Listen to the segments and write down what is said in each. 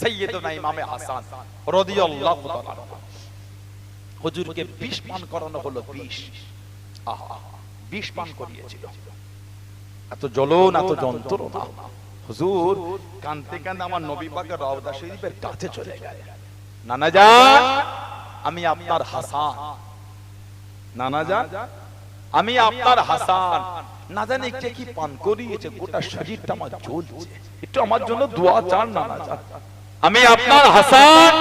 সাইয়্যিদুনা ইমামে হাসান রাদিয়াল্লাহু তাআলা হুজুরকে বিষ পান করানো হলো। বিষ, আহা, বিষ পান করিয়েছিল। এত জ্বলন, এত যন্ত্রণা। হুজুর কাঁদতে কাঁদতে আমার নবী পাকের রওজা শরীফের কাছে চলে গেলেন। নানা যান, আমি আপনার হাসান। নানা যান, আমি আপনার হাসান। না জানি কে কি পান করিয়েছে, গোটা শরীরটা আমার জ্বলছে। একটু আমার জন্য দোয়া চান নানা যান। আমি আপনার হাসান,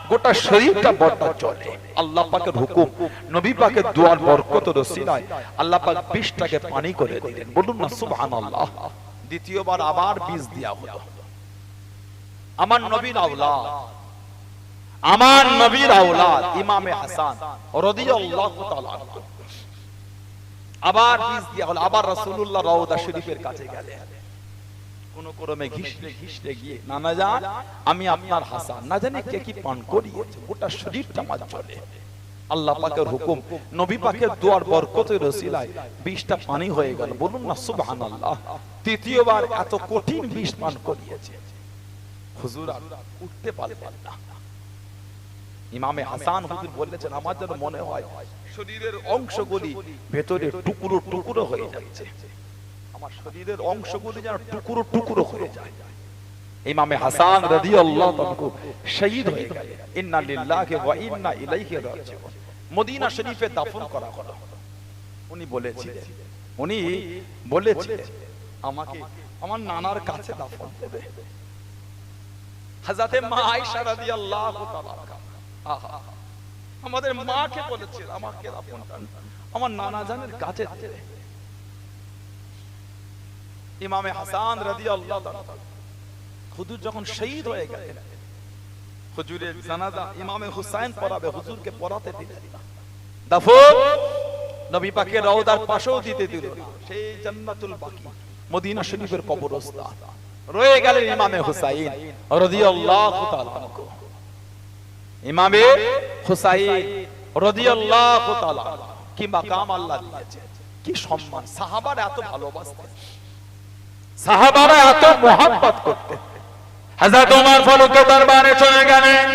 গোটা শরীরটা বড়টা চলে। আল্লাহ পাকের হুকুম, নবী পাকের দোয়ার বরকতের ওসিলায় আল্লাহ পাক বিষটাকে পানি করে দিলেন। বলুন না সুবহানাল্লাহ। দ্বিতীয়বার আবার বিষ দেয়া হলো। আমার নবীর আওলাদ, আমার নবীর আওলাদ ইমামে হাসান রাদিয়াল্লাহু তাআলা আবার বিষ দেয়া হলো। আবার রাসূলুল্লাহ রওজা শরীফের কাছে গেলেন। কোন ক্রমে ঘিসলে গিয়ে, নানা যান, আমি আপনার হাসান। না জানি কে কি পান করিয়েছে, গোটা শরীরটা আমার চলে। আল্লাহ পাকের হুকুম, নবী পাকের দোয়ার বরকতের ওসিলায় বিষটা পানি হয়ে গেল। বলুন না সুবহানাল্লাহ। তৃতীয়বার এত কঠিন বিষ পান করিয়েছে, হুজুর আর উঠতে পারলেন না। ইমামে হাসান হুজুর বলেছেন, আমার যেন মনে হয় শরীরের অংশগুলি ভেতরে টুকরো টুকরো হয়ে যাচ্ছে। আমার শরীরের অংশগুলি যেন টুকরো টুকরো হয়ে যায়। ইমামে হাসান রাদিয়াল্লাহু তাআলা শহীদ হয়ে গেলেন। ইন্না লিল্লাহি ওয়া ইন্না ইলাইহি রাজিউন। মদিনা শরীফে দাফন করা হলো। উনি বলেছিলেন আমাকে আমার নানার কাছে দাফন দেবে। হযরতে মা আয়েশা রাদিয়াল্লাহু তাআলা, আহা, আমাদের মাকে বলেছিল আমাকে দাফন আমার নানা জানের কাছে দেবে। ইমামে হাসান রাদিয়াল্লাহু তাআলা হুজুর যখন শহীদ হয়ে গেলেন, হুজুরের জানাজা ইমামে হুসাইন পড়াবে, হুজুরকে পড়াতে দিলেন না। দাফন নবী পাকের রওজার পাশেও দিতে দিল না। সেই জান্নাতুল বাকি মদিনা শরীফের কবরস্থান রয়ে গেলেন ইমামে হুসাইন রাদিয়াল্লাহু তাআলা। ইমামে হুসাইন রাদিয়াল্লাহু তাআলা কি মাকাম আল্লাহ দিয়েছে, কি সম্মান। সাহাবারা এত ভালোবাসতেন, সাহাবারা এত মোহাব্বত করতেন। হযরত ওমর ফারুকের দরবারে চলে গেলেন।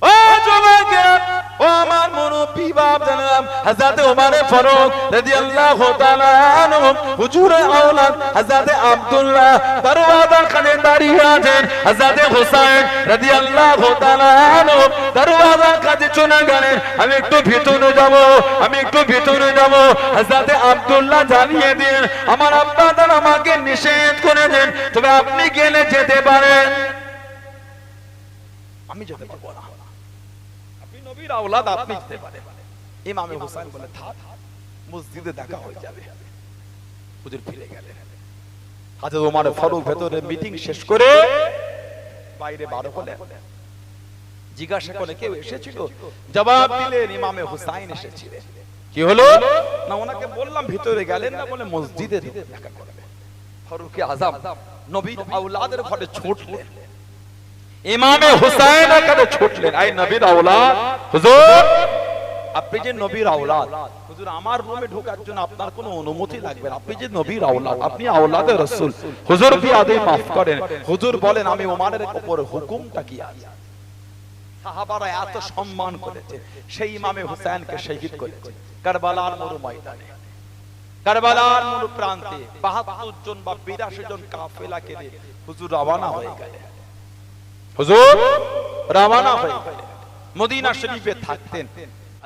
ও যুবকেরা, ও আমার মুরব্বি বাপ জনাব হযরত ওমর ফারুক রাদিয়াল্লাহু তাআলা আনহু হুজুরের আওলাদ হযরত আব্দুল্লাহ দরওয়াজার কাছে দাঁড়িয়ে আছেন। হযরত হুসাইন রাদিয়াল্লাহু তাআলা আনহু দরওয়াজার কাছে চলে গেলেন। আমি একটু ভিতরে যাব। হযরত আব্দুল্লাহ জানিয়ে দিলেন, আমার আব্বা তাআলা আমাকে নিষেধ করেছেন, তবে আপনি গেলে যেতে পারেন। আমি যেতে পারবো না, আপনি নবীর আওলাদ, আপনি যেতে পারেন। ইমামে হুসাইন বলে, থাক, মসজিদে দেখা হয়ে যাবে। হুজুর ফিরে গেলেন। হযরত ওমর ফারুক ভেতরে মিটিং শেষ করে বাইরে বার হলেন। জিজ্ঞাসা করে কেউ এসেছিল? জবাব দিলেন ইমামে হুসাইন এসেছিলেন। কি হলো না, ওনাকে বললাম ভিতরে গেলেন না, বলে মসজিদে দেখা করবে। ফারুক আযম নবীর আওলাদের ঘরে ছুটলেন, ইমামে হুসাইনের কাছে ছুটলেন। আই নবীর আওলাদ, হুজুর আপনি যে নবীর আওলাদ, হুজুর আমার রুমে ঢোকার জন্য আপনার কোনো অনুমতি লাগবে না। আপনি যে নবীর আওলাদ, আপনি আওলাদে রাসূল, হুজুর কি আদে মাফ করেন। হুজুর বলেন, আমি ওমরের উপর হুকুমটা কি আছে। সাহাবারা এত সম্মান করেছে, সেই ইমামে হুসাইনকে শহীদ করেছে কারবালার মরু ময়দানে। কারবালার মরু প্রান্তে ৭২ জন বা ৮২ জন কাফেলাকে নিয়ে হুজুর রওনা হয়ে গেলেন। হুজুর রওনা হয়ে গেলেন। মদিনা শরীফে থাকতেন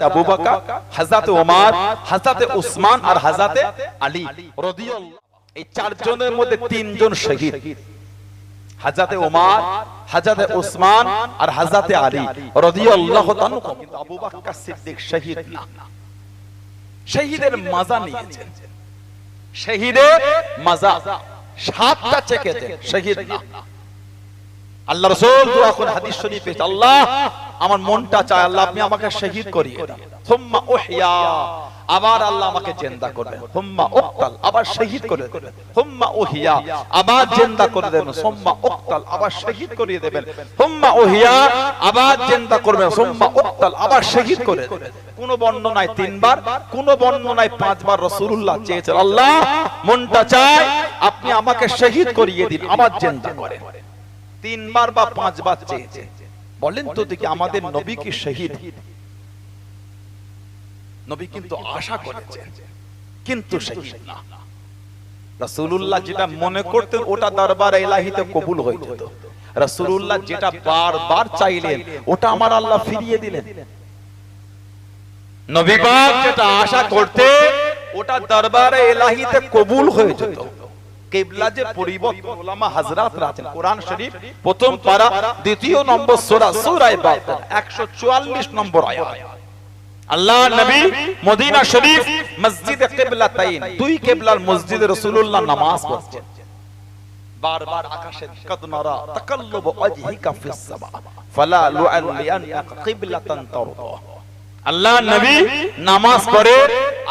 আবু বকর, হযরত ওমর, হযরত উসমান আর হযরত আলী রাদিয়াল্লাহু। এই চারজনের মধ্যে তিনজন শহীদ, হযরত ওমর, হযরত উসমান আর হযরত আলী রাদিয়াল্লাহু তাআলা। কিন্তু আবু বকর সিদ্দিক শহীদ না, শহীদের মজা নিয়েছেন, শহীদের মজা। ৭টা চেকেছেন, শহীদ না। আল্লাহ রাসূল দোয়া করে হাদিস শরীফে, আল্লাহ আমার মনটা চায়, আল্লাহ আপনি আমাকে শহীদ করিয়ে দেন। সুম্মা উহইয়া, আবার আল্লাহ আমাকে জিন্দা করবেন। সুম্মা উকতাল, আবার শহীদ করে দেবেন। সুম্মা উহইয়া, আবার জিন্দা করে দেবেন। সুম্মা উকতাল, আবার শহীদ করিয়ে দেবেন। সুম্মা উহইয়া, আবার জিন্দা করবেন। সুম্মা উকতাল, আবার শহীদ করে দেবেন। কোন বর্ণনায় ৩ বার, কোন বর্ণনায় ৫ বার রাসূলুল্লাহ চেয়েছেন, আল্লাহ মনটা চায় আপনি আমাকে শহীদ করিয়ে দিন, আবার জিন্দা করেন। 3 বা 5 বার চেয়েছে। বলেন তো দেখি আমাদের নবী কি শহীদ? নবী কিন্তু আশা করেছেন কিন্তু শহীদ না। রাসূলুল্লাহ যেটা মনে করতেন ওটা দরবার ইলাহিতে কবুল হয়ে যেত। রাসূলুল্লাহ যেটা বারবার চাইলেন ওটা আমার আল্লাহ ফিরিয়ে দিলেন। নবী পাক যেটা আশা করতেন ওটা দরবারে ইলাহিতে কবুল হয়ে যেত। কিবলা যে পরিবর্তন উলামা হযরতরা আছেন কোরআন শরীফ প্রথম পারা দ্বিতীয় নম্বর সূরা সূরা বাকারা 144 নম্বর আয়াত। আল্লাহ নবী মদিনা শরীফ মসজিদে কিবলাতাইন দুই কিবলার মসজিদে রাসূলুল্লাহ নামাজ পড়ছেন। বারবার আকাশে কাদ নারা তাকাল্লুব ওয়াজহিকা ফিস সামা ফালা লুআলিয়ানকা কিবলাতান তারদা। আল্লাহ নবী নামাজ পড়ে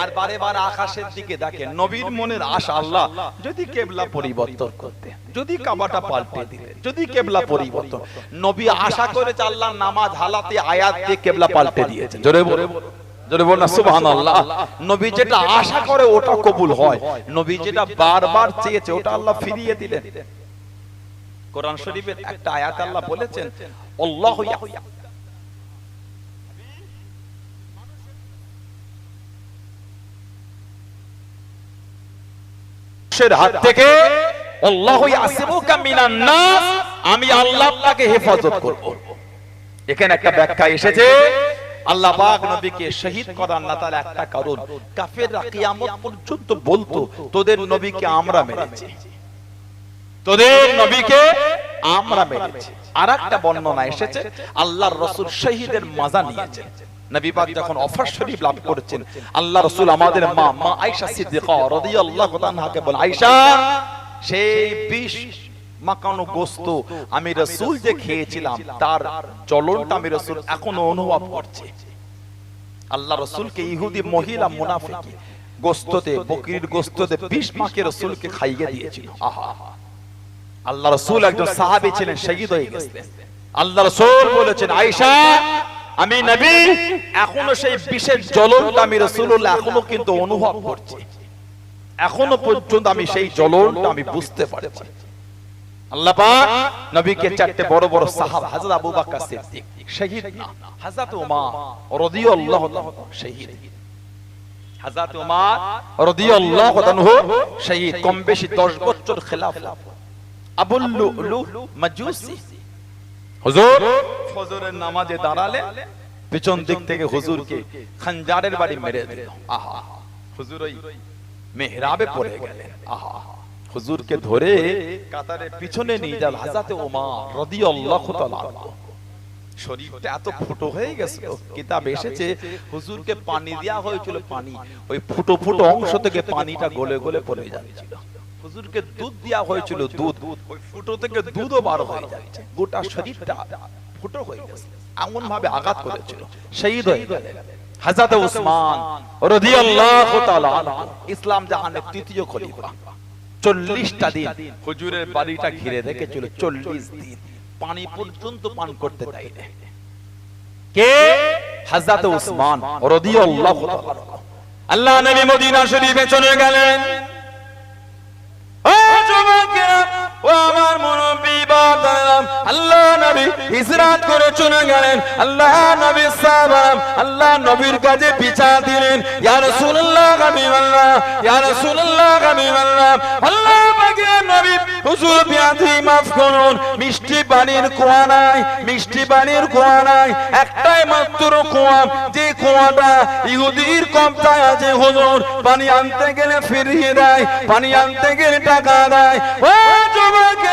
আর বারে বারে আকাশের দিকে দেখেন। নবীর মনের আশা আল্লাহ যদি কিবলা পরিবর্তন করতে, যদি কাবাটা পাল্টে দিলে, যদি কিবলা পরিবর্তন। নবী আশা করেছে আল্লাহ নামাজ হালাতে আয়াত দিয়ে কিবলা পাল্টে দিয়েছেন। জোরে বল না সুবহানাল্লাহ। নবী যেটা আশা করে ওটা কবুল হয়, নবী যেটা বারবার চেয়েছে ওটা আল্লাহ ফিরিয়ে দিলেন। কোরআন শরীফের একটা আয়াত আল্লাহ বলেছেন আল্লাহু হাত থেকে আল্লাহু ইয়াসিবুকা মিনান নাস, আমি আল্লাহ আপনাকে হেফাজত করব। এখানে একটা ব্যাখ্যা এসেছে আল্লাহ পাক নবীকে শহীদ করার না তার একটা কারণ, কাফেররা কিয়ামত পর্যন্ত বলতো তোদের নবীকে আমরা মেরেছি, তোদের নবীকে আমরা মেরেছি। আরেকটা বর্ণনা এসেছে আল্লাহর রাসূল শহীদের মজা নিয়েছেন। নবী পাক যখন অফর শরীফ লাভ করেছেন আল্লাহ রাসূল আমাদের মা আয়েশা সিদ্দিকা রাদিয়াল্লাহু তাআলাকে বলেন, আয়েশা সেই 20 মাকানো গোশত আমি রাসূল যে খেয়েছিলাম তার জ্বলনটা আমি রাসূল এখনো অনুভব করছি। আল্লাহ রাসূলকে ইহুদি মহিলা মুনাফিকি গোশততে বকরির গোশততে 20 মাকে রাসূলকে খাইয়ে দিয়েছিল। আহা, আল্লাহ রাসূল একজন সাহাবী ছিলেন, শহীদ হয়ে গেছেন। আল্লাহ রাসূল বলেছেন, আয়েশা আমি নবী এখনো সেই বিশেষ জ্বলনটা আমি রাসূলুল্লাহ এখনো কিন্তু অনুভব করছি, এখনো পর্যন্ত আমি সেই জ্বলনটা আমি বুঝতে পারছি। আল্লাহ পাক নবীকে চারটে বড় বড় সাহাবা হযরত আবু বকর সিদ্দিক শহীদ না, হযরত ওমর রাদিয়াল্লাহু তাআলা শহীদ, হযরত ওমর রাদিয়াল্লাহু তাআলা শহীদ। কম বেশি 10 বছর খেলাফত। আবুল লুলু মাজুসি হুজুর ফজরের নামাজে দাঁড়ালে পিছন দিক থেকে হুজুরকে খঞ্জারের বাড়ি মেরে দিল। আহা, হুজুর ওই মেহরাবে পড়ে গেলেন। আহা, হুজুরকে ধরে কাতারের পিছনে নিয়ে যান হযরত ওমর রাদিয়াল্লাহু তাআলা। শরীরটা এত ফুটো হয়ে গেছে, কিতাব এসেছে হুজুরকে পানি দেয়া হয়েছিল, পানি ওই ফুটো ফুটো অংশ থেকে পানিটা গলে গলে পড়ে যাচ্ছিল। হুজুরকে দুধ দেয়া হয়েছিল, দুধ ওই ফুটো থেকে দুধও বার হয়ে যাচ্ছে, গোটা শরীরটা ফুটো হয়ে গেছে। এমন ভাবে আঘাত করেছিল, শহীদ হয়ে গেলেন হযরত উসমান রাদিয়াল্লাহু তাআলা আনহু, ইসলাম জাহানের তৃতীয় খলিফা। 40টা দিন হুজুরের বাড়িটা ঘিরে রেখেছিল, 40 দিন পানি পর্যন্ত পান করতে দেয়নি। কে? হযরত উসমান রাদিয়াল্লাহু তাআলা। আল্লাহ নবী মদিনা শরীফে চলে গেলেন। ও যুবকেরা, ও আমার মুরব্বি বাবারা, আল্লাহ নবী হিজরত করে চলে গেলেন। আল্লাহ নবী সাহাবা আল্লাহ নবীর কাছে পিছা দিলেন, ইয়া রাসূলুল্লাহ হাবিবাল্লাহ, ইয়া রাসূলুল্লাহ হাবিবাল্লাহ, আল্লাহ পাকের নবী হুজুর বিয়াতি মাফ করুন, মিষ্টি পানির কুয়া নাই, মিষ্টি পানির কুয়া নাই, একটাই মাত্র কুয়া, যে কুয়াটা ইহুদির কবজায় আছে। হুজুর পানি আনতে গেলে ফিরিয়ে দেয়, পানি আনতে গেলে টাকা দেয়। ও যুবক,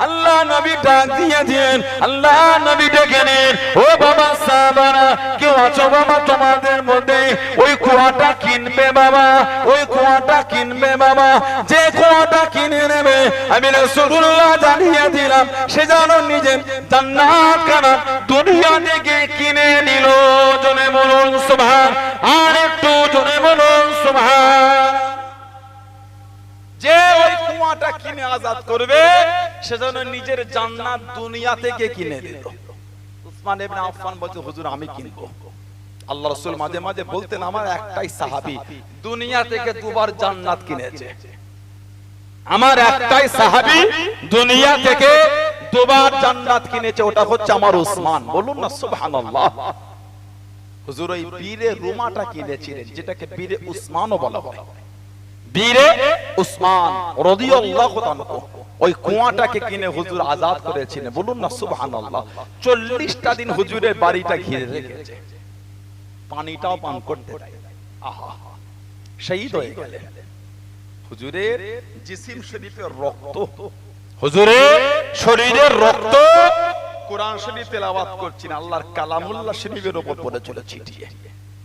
আল্লাহ নবী ডাক দিয়ে দিলেন, আল্লাহ নবী ডেকে নিন, ও বাবা সাহাবারা, কেউ আছো বাবা তোমাদের মধ্যে ওই কুয়াটা কিনবে বাবা, ওই কুয়াটা কিনবে বাবা, যে কুয়াটা কিনে নেবে আমি রাসূলুল্লাহ জানিয়ে দিলাম সে যেন নিজের জান্নাত খানা দুনিয়া থেকে কিনে নিল। জোরে বলুন সুবহান, আর একটু জোরে বলুন সুবহান। যে ওই কুয়াটা কিনে আজাদ করবে সেজন্য নিজের জান্নাত দুনিয়া থেকে কিনে দিল। উসমান ইবনে আফফান বলছে, হুজুর আমি কিনবো। আল্লাহ রাসূল মাঝে মাঝে বলতেন, আমার একটাই সাহাবী দুনিয়া থেকে দুবার জান্নাত কিনেছে, আমার একটাই সাহাবী দুনিয়া থেকে দুবার জান্নাত কিনেছে, ওটা হচ্ছে আমার উসমান। বলুন না সুবহানাল্লাহ। হুজুর ওই বীরে রুমাটা কিনেছিলেন, যেটাকে বীরে উসমানও বলা হয়। বীরে উসমান রাদিয়াল্লাহু তাআলা ওই কুয়াটাকে কিনে হুজুর আজাদ করেছিলেন। বলুন না সুবহানাল্লাহ। 40টা দিন হুজুরের বাড়িটা ঘিরে রেখেছে, পানিটাও পান করতে দেয়। আহা, শহীদ হয়ে গেলেন। হুজুরের জিসিম শরীফের রক্ত, হুজুরের শরীরের রক্ত কোরআন শরীফ তেলাওয়াত করছেন, আল্লাহর কালামুল্লাহ শরীফের উপর পড়েছিল ছিটিয়ে।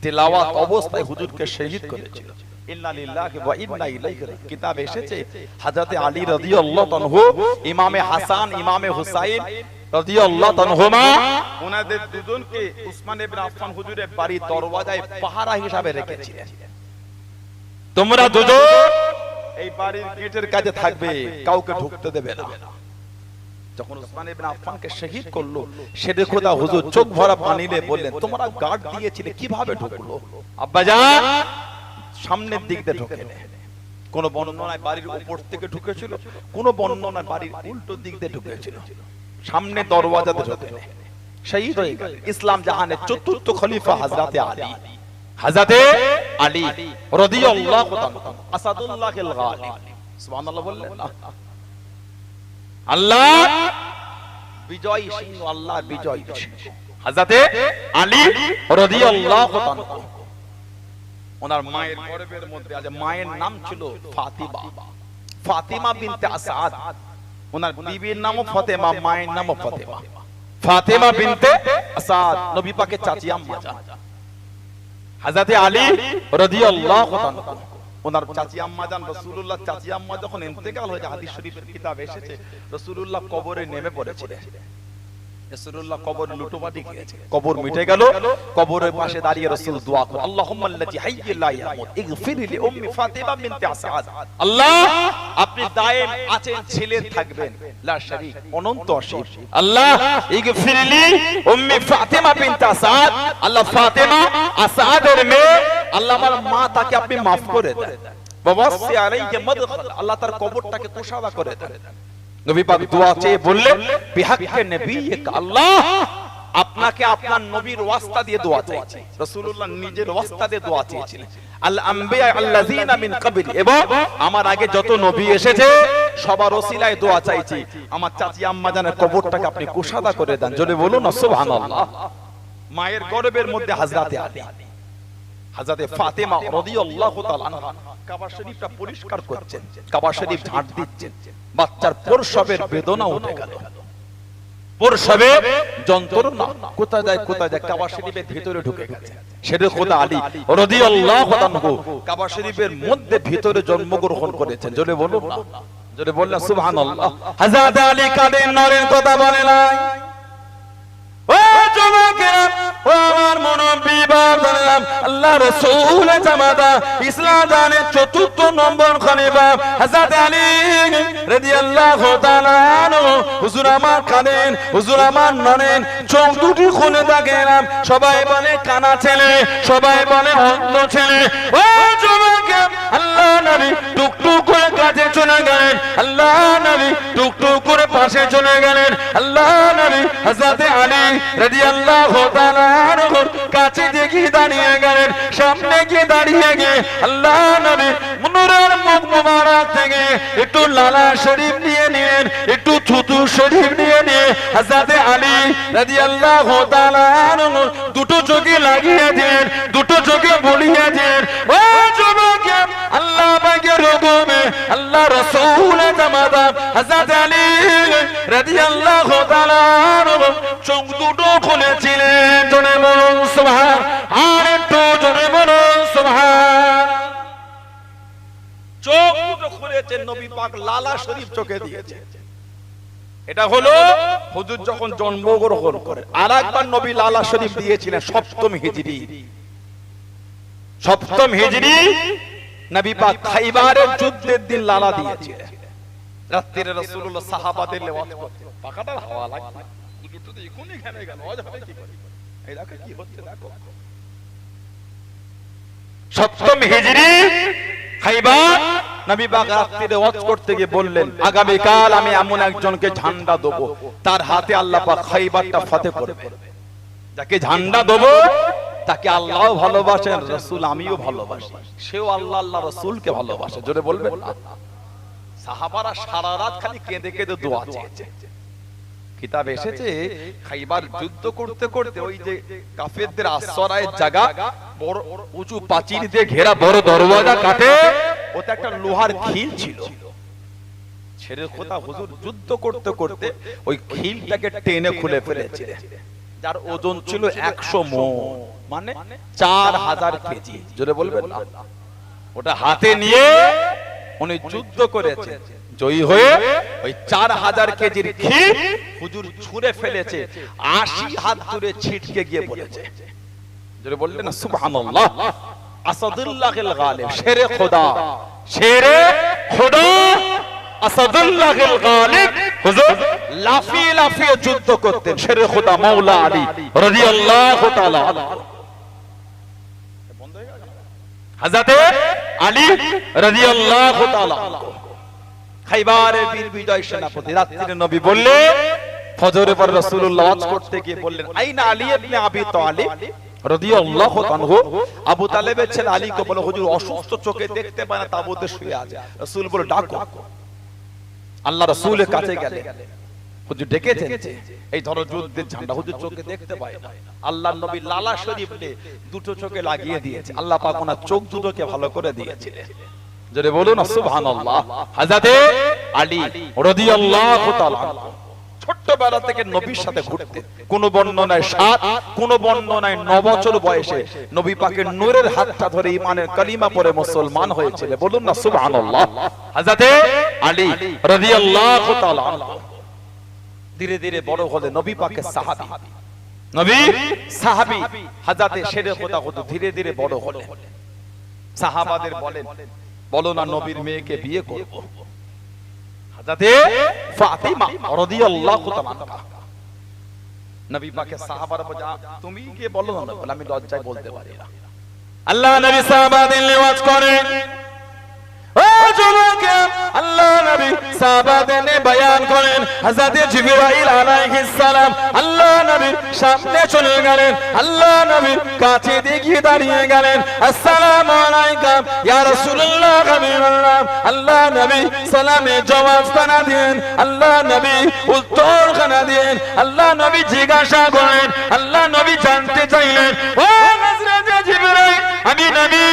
তেলাওয়াত অবস্থায় হুজুরকে শহীদ করেছিল। ইন্না লিল্লাহি ওয়া ইন্না ইলাইহি রাজিউন। কিতাব এসেছে হযরত আলী রাদিয়াল্লাহু আনহু, ইমামে হাসান, ইমামে হুসাইন রাদিয়াল্লাহু আনহুমা, ওনাদের দুজনকে উসমান ইবনে আফফান হুজুরের বাড়ির দরওয়াজায় পাহারা হিসাবে রেখেছিলেন। তোমরা দুজন এই বাড়ির গেটের কাছে থাকবে, কাউকে ঢুকতে দেবে না। যখন উসমান ইবনে আফফানকে শহীদ করলো, সেদে খোদা হুজুর চোখ ভরা পানি নিয়ে বললেন, তোমরা গার্ড দিয়েছিলে, কিভাবে ঢুকলো? আব্বাজান সামনের দিক দিয়ে ঢুকে নেয়। কোন বর্ণনায় বাড়ির উপর থেকে ঢুকেছিল, কোন বর্ণনায় বাড়ির উল্টো দিক দিয়ে ঢুকেছিল। সামনে দরওয়াজাতে ঢুকে নেয়, শহীদ হয়ে গেল। ইসলাম জাহানের চতুর্থ খলিফা হযরতে আলী, হযরতে আলী রাদিয়াল্লাহু তাআলা আসাদুল্লাহিল গালিব। সুবহানাল্লাহ বললেন না? আল্লাহ বিজয় সিংহ, আল্লাহ বিজয় সিংহ হযরতে আলী রাদিয়াল্লাহু তাআলা। ওনার মায়ের গর্ভের মধ্যে আছে, মায়ের নাম ছিল ফাতিমা, ফাতিমা বিনতে আসাদ। ওনার বিবির নামও ফাতেমা, মায়ের নামও ফাতেমা, ফাতেমা বিনতে আসাদ, নবী পাকের চাচি আম্মা জান। হযরতে আলী রাদিয়াল্লাহু তাআলা ওনার চাচি আম্মা জান, রাসূলুল্লাহ চাচি আম্মা যখন ইন্তেকাল হয়ে যায়, হাদিস শরীফের কিতাব এসেছে, রাসূলুল্লাহ কবরে নেমে পড়েছিলেন। রাসূলুল্লাহ কবর লুটোমাটি খেয়েছে, কবর মিটে গেল। কবরের পাশে দাঁড়িয়ে রাসূল দোয়া করে, আল্লাহুম্মা আল্লাযী হাইয়্যা লা ইয়ামুত ইগফির লি উম্মি ফাতিমা বিনতে আসাদ। আল্লাহ আপনি দায়েম আছেন, ছিলেন, থাকবেন, লা শারীক, অনন্ত অসীম। আল্লাহ ইগফির লি উম্মি ফাতিমা বিনতে আসাদ, আল্লাহ ফাতিমা আসাদের মেয়ে, আল্লাহ আমার মা, তাকে আপনি maaf করে দেন। ওয়াসি আলাইহি মাদখাল, আল্লাহ তার কবরটাকে কুশাদা করে দেন। নবী পাক দোয়া চেয়ে বললেন, বিহাক্কে নবিয়িক, আল্লাহ আপনাকে আপনার নবীর ওয়াস্তা দিয়ে দোয়া চাইছি। রাসূলুল্লাহ নিজের ওয়াস্তা দিয়ে দোয়া চেয়েছিলেন, আল আম্বিয়া আল্লাযিনা মিন ক্বাবলি, এবং আমার আগে যত নবী এসেছে সবার ওসিলায় দোয়া চাইছি, আমার চাচি আম্মা জানের কবরটাকে আপনি কুশাদা করে দেন। জোরে বলুন না সুবহানাল্লাহ। মায়ের গর্ভের মধ্যে হযরতে আলী, হযরতে ফাতেমা রাদিয়াল্লাহু তাআলা আনহা কাবা শরীফটা পরিষ্কার করছেন, কাবা শরীফ ঝাড় দিচ্ছেন। বাচ্চার প্রসবের বেদনা উঠে গেল, প্রসবের যন্ত্রণা কোথায় যায় কোথায় যায়, কাবা শরীফের ভিতরে ঢুকে গেছে। সেটা খোদা আলী রাদিয়াল্লাহু আনহু কাবা শরীফের মধ্যে ভিতরে জন্মগ্রহণ করেছেন। জোরে বলুন না, জোরে বললেন সুবহানাল্লাহ। হযরত আলী কাদের নরের কথা বলে নাই? ও যুবকেরা, ও আমার মুনব্বি বাবারা, আল্লাহ রাসূল জামাতা ইসলাম জানের চতুর্থ নম্বর খলিফা হযরত আলী রাদিয়াল্লাহু তাআলা আনহু, হুজুর আমার কাঁদেন, হুজুর আমার নরেন, চোখ দুটি খুলে দেখেন, সবাই বলে কানা ছেলে, সবাই বলে অন্ধ ছেলে। ও যুবকেরা, আল্লাহ নবী টুকটুক করে কাছে চলে গেলেন, আল্লাহ নবী টুকটুক করে পাশে চলে গেলেন। আল্লাহ নবী হযরত আলী রাদিয়াল্লাহু তাআলা আনহু কাছে গিয়ে দাঁড়িয়ে গেলেন, সামনে গিয়ে দাঁড়িয়ে গিয়ে আল্লাহ নবী নূরের মুখ মুবারক থেকে একটু লালা শরীফ নিয়ে নিলেন, একটু থুতু শরীফ নিয়ে নিয়ে হযরত আলী রাদিয়াল্লাহু তাআলা আনহু দুটো চোখে লাগিয়ে দিলেন, দুটো চোখে বলিয়ে দিলেন। ও যুবক, আল্লাহ পাকের হুকুমে আল্লাহ রাসূল জামাতা হযরত আলী রাদিয়াল্লাহু তাআলা আনহু চোখ দুটো খুলেছিলেন। জোরে বলুন সুবহান, আর একটু জোরে বলুন সুবহান। চোখ দুটো খুলেছেন, নবী পাক লালা শরীফ চোখে দিয়েছে। এটা হলো হুজুর যখন জন্মগ্রহণ করেন। আরেকবার নবী লালা শরীফ দিয়েছিলেন সপ্তম হিজরি, সপ্তম হিজরি নবী পাক খাইবারের যুদ্ধের দিন লালা দিয়েছিলেন। রাত্রিরে রাসূলুল্লাহ সাহাবাদের লেওয়াত করতেন, পাখাটার হাওয়া লাগছে, দুটো তো এখনই ঘেমে গেল, আজ হবে কি করে? এই দেখো কি হচ্ছে, দেখো। সপ্তম হিজরি খাইবার নবী পাক রাত্রিতে ওয়াজ করতে গিয়ে বললেন, আগামী কাল আমি এমন একজনকে ঝান্ডা দেব, তার হাতে আল্লাহ পাক খাইবারটা ফতেহ করবে। যাকে ঝান্ডা দেব তাকে আল্লাহও ভালোবাসেন, রাসূল আমিও ভালোবাসি, সেও আল্লাহ আল্লাহ রাসূলকে ভালোবাসে। জোরে বলবেন না? সাহাবারা সারা রাত খালি কেঁদে কেঁদে দোয়া চেয়েছে। কিতাবে এসেছে খাইবার যুদ্ধ করতে করতে ওই যে কাফেরদের আশ্রয়ের জায়গা, বড় উঁচু প্রাচীর দিয়ে ঘেরা বড় দরওয়াজা কাটে, ওতে একটা লোহার খিল ছিল। ছেড়ে খোদা হুজুর যুদ্ধ করতে করতে ওই খিলটাকে টেনে খুলে ফেলেছিলেন, যার ওজন ছিল 100 মণ, মানে 4000 কেজি। জোরে বলবেন না? ওটা হাতে নিয়ে উনি যুদ্ধ করেছেন, জয়ী হয়ে ওই 4000 কেজির খিল হুজুর ছুঁড়ে ফেলেছে, 80 হাত দূরে ছিটকে গিয়ে পড়েছে। জোরে বললেন না সুবহানাল্লাহ? আসাদুল্লাহিল গালিব, শেরে খোদা, শেরে খোদা আসাদুল্লাহিল গালিব হুজুর লাফিয়ে লাফিয়ে যুদ্ধ করতেন। শেরে খোদা মাওলা আলী রাদিয়াল্লাহু তাআলা আনহু, হযরতে আলী রাদিয়াল্লাহু তাআলা আনহু খাইবারের বীর বিজয় সেনাপতি। রাত্রিরে নবী বললেন, ফজরের পর রাসূলুল্লাহ ওয়াজ করতে গিয়ে বললেন, আইনা আলী ইবনে আবি তালিব রাদিয়াল্লাহু আনহু। আবু তালেবের ছেলে আলীকে বলে, হুজুর অসুস্থ, চোখে দেখতে পায় না, তাবুতে শুয়ে আছে। রাসূল বলে, ডাকো। আল্লাহ রাসূলের কাছে গেলেন, হুজুর ডেকেছেন, এই ধরো যুদ্ধের ঝান্ডা। হুজুর চোখে দেখতে পায় না। আল্লাহর নবী লালা শরীফ নিয়ে দুটো চোখে লাগিয়ে দিয়েছে। আল্লাহ পাক ওনার চোখ দুটোকে ভালো করে দিয়েছিলেন। জোরে বলুন সুবহানাল্লাহ। হযরতে আলী রাদিয়াল্লাহু তাআলা ছোট্টবেলা থেকে নবীর সাথে ঘুরতেন। কোন বর্ণনায় 7, কোন বর্ণনায় 9 বছর বয়সে নবী পাকের নূরের হাতটা ধরে ঈমানের কালিমা পড়ে মুসলমান হয়েছিলেন। বলুন না সুবহানাল্লাহ। হযরতে আলী রাদিয়াল্লাহু তাআলা ধীরে ধীরে বড় হলে নবী পাকের সাহাবী, নবী সাহাবী হযরতে শেরে খোদা হুজুর ধীরে ধীরে বড় হলেন। সাহাবাদের বলেন, বলো না নবীর মেয়েকে বিয়ে করব। হযরতে ফাতিমা রাদিয়াল্লাহু তাআলা আনহা, নবী পাকের সাহাবারা বলে, তুমি কি বলো না? বলে, আমি লজ্জায় বলতে পারি না। আল্লাহ নবী সাহাবাদের ওয়াজ করেন, ও যুবকে, আল্লাহ নবী সাহাবাদের বয়ান করেন। হযরত জিবরাইল আলাইহিস সালাম আল্লাহ নবীর সামনে চলে গেলেন, আল্লাহ নবীর কাছে দিয়ে দাঁড়িয়ে গেলেন। আসসালামু আলাইকুম ইয়া রাসূলুল্লাহ হাবিবাল্লাহ। আল্লাহ নবী সালামে জবাব খানা দেন, আল্লাহ নবী উত্তর খানা দেন। আল্লাহ নবী জিজ্ঞাসা করেন, আল্লাহ নবী জানতে চাইলেন, ও হযরত জিবরাইল, আমি নবী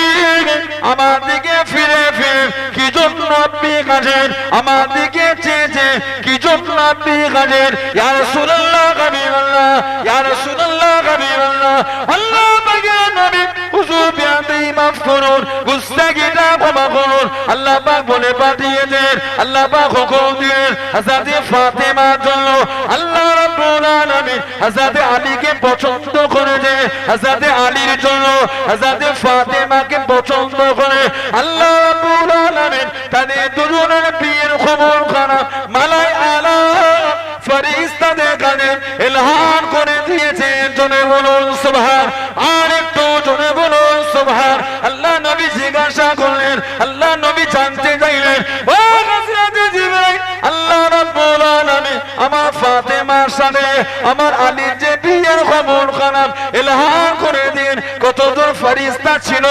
আমার দিকে ফিরে ফিরে কি জন্য আপনি কাঁদেন? আমার দিকে চেয়ে কি জন্য আপনি কাঁদেন? ইয়া রাসূলুল্লাহ হাবিবাল্লাহ, ইয়া রাসূলুল্লাহ হাবিবাল্লাহ। আল্লাহ পাকের নবী হুজুর বিয়াদি মাফ করুন, গুস্তাখিটা ক্ষমা করুন। আল্লাহ পাক বলে পাঠিয়েছেন, আল্লাহ পাক হুকুম দিলেন হযরত ফাতেমার জন্য আল্লাহ রাব্বুল আলামিন হযরত আলীকে পছন্দ করেছে। হযরত আলীর জন্য হযরত ফাতেমাকে পছন্দ করে আল্লাহ রাব্বুল আলামিন তাদের দুজনের বিয়ের খবর খানা মালাই আলা ফেরেশতাদের কানে ইলহাম করে দিয়েছেন। জনে বলুন সুবহান, আর একটু জনে বলুন সুবহান। আল্লাহ নবী জিজ্ঞাসা করলেন, আল্লাহ নবী জানতে চাইলেন, ও হযরত জিবরাইল, আল্লাহ রাব্বুল আলামিন আমার ফাতেমার সাথে আমার আলীর যে বিয়ের খবর খানা ইলহাম করে দিন, কতজন ফেরেশতা ছিল,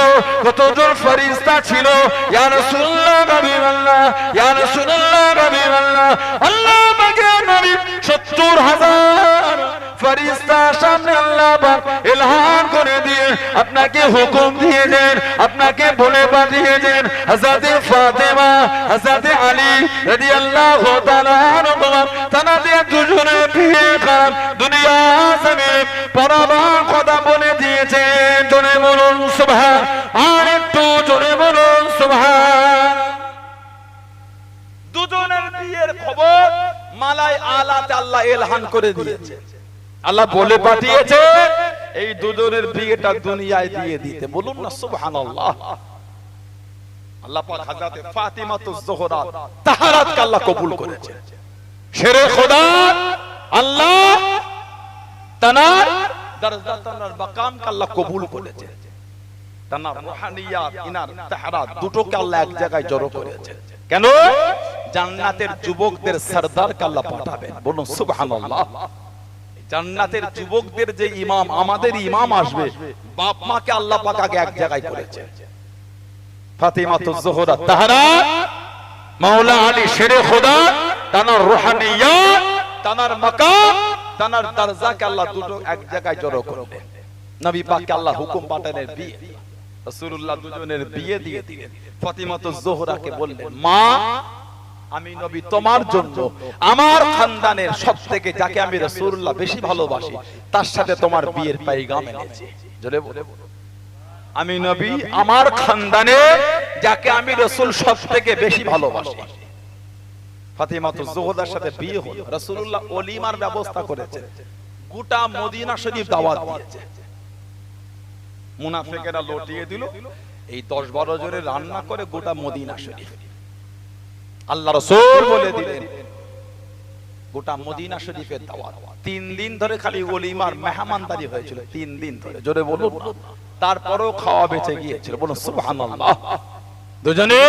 কতজন ফেরেশতা ছিল? ইয়া রাসূলুল্লাহ হাবিবাল্লাহ, ইয়া রাসূলুল্লাহ হাবিবাল্লাহ। আল্লাহ পাকের নবী 70,000 ফেরেশতার সামনে আল্লাহ পাক ইলহাম করে দিয়ে আপনাকে হুকুম দিয়ে দেন, আপনাকে বলে পাঠিয়েছেন হযরত ফাতেমা, হযরত আলী রাদিয়াল্লাহু তাআলা আনহুম তানাদের দুজনের বিয়ে খান দুনিয়া জমিনে পরবার কথা বলে দিয়েছেন। জোরে বলুন সুবহান, আর একটু জোরে বলুন সুবহান। দুজনের বিয়ের খবর মালাই আলাতে আল্লাহ ইলহাম করে দিয়েছে। আল্লাহ বলে পাঠিয়েছে এই দুজনের বিয়েটা দুনিয়ায় দিয়ে দিতে। বলুন না সুবহানাল্লাহ। আল্লাহ পাক হযরত ফাতিমাতুজ যোহরা তাহারাতকে আল্লাহ কবুল করেছে। শেরে খোদা আল্লাহ তানার দরজা তানার মাকামকে আল্লাহ কবুল করেছে। তানার রুহানিয়াত ইনার তাহরা দুটোকে আল্লাহ এক জায়গায় জড়ো করেছে। কেন? জান্নাতের যুবকদের সরদারকে আল্লাহ পাঠাবেন। বলুন সুবহানাল্লাহ। জান্নাতের যুবকদের যে ইমাম, আমাদের ইমাম আসবে, বাপ মাকে আল্লাহ পাক আগে এক জায়গায় করেছে। ফাতিমাতুজ জোহরা তাহরা, মাওলা আলী শেরে খোদা, তানার রুহানিয়াত, তানার মাকাম, তানার দরজাকে আল্লাহ দুটো এক জায়গায় জড়ো করলেন। নবী পাককে আল্লাহ হুকুম পাঠালেন বিয়ে। রাসূলুল্লাহ দুজনের বিয়ে দিয়ে দিলেন। ফাতিমাতুজ জোহরাকে বললেন, মা আমি নবী তোমার জন্য আমার খানদানের সবথেকে যাকে আমি রাসূলুল্লাহ বেশি ভালোবাসি তার সাথে তোমার বিয়ের পয়গাম এনেছি। জোরে বলে, আমি নবী আমার খানদানে যাকে আমি রাসূল সবথেকে বেশি ভালোবাসি। ফাতিমাতুজ জোহরার সাথে বিয়ে হলো। রাসূলুল্লাহ ওলিমার ব্যবস্থা করেছেন, গোটা মদিনা শরীফ দাওয়াত দিয়েছে। মুনাফিকেরা লটিয়ে দিল, এই 10-12 জনের রান্না করে গোটা মদিনা শরীফ। আল্লাহ রাসূল বলে দিলেন গোটা মদিনা শরীফের দাওয়াত। 3 দিন ধরে খালি ওলিমার মেহমানদারি হয়েছিল, 3 দিন ধরে। জোরে বলুন। তারপরেও খাওয়া বেঁচে গিয়েছিল। বলুন সুবহানাল্লাহ। দুজনে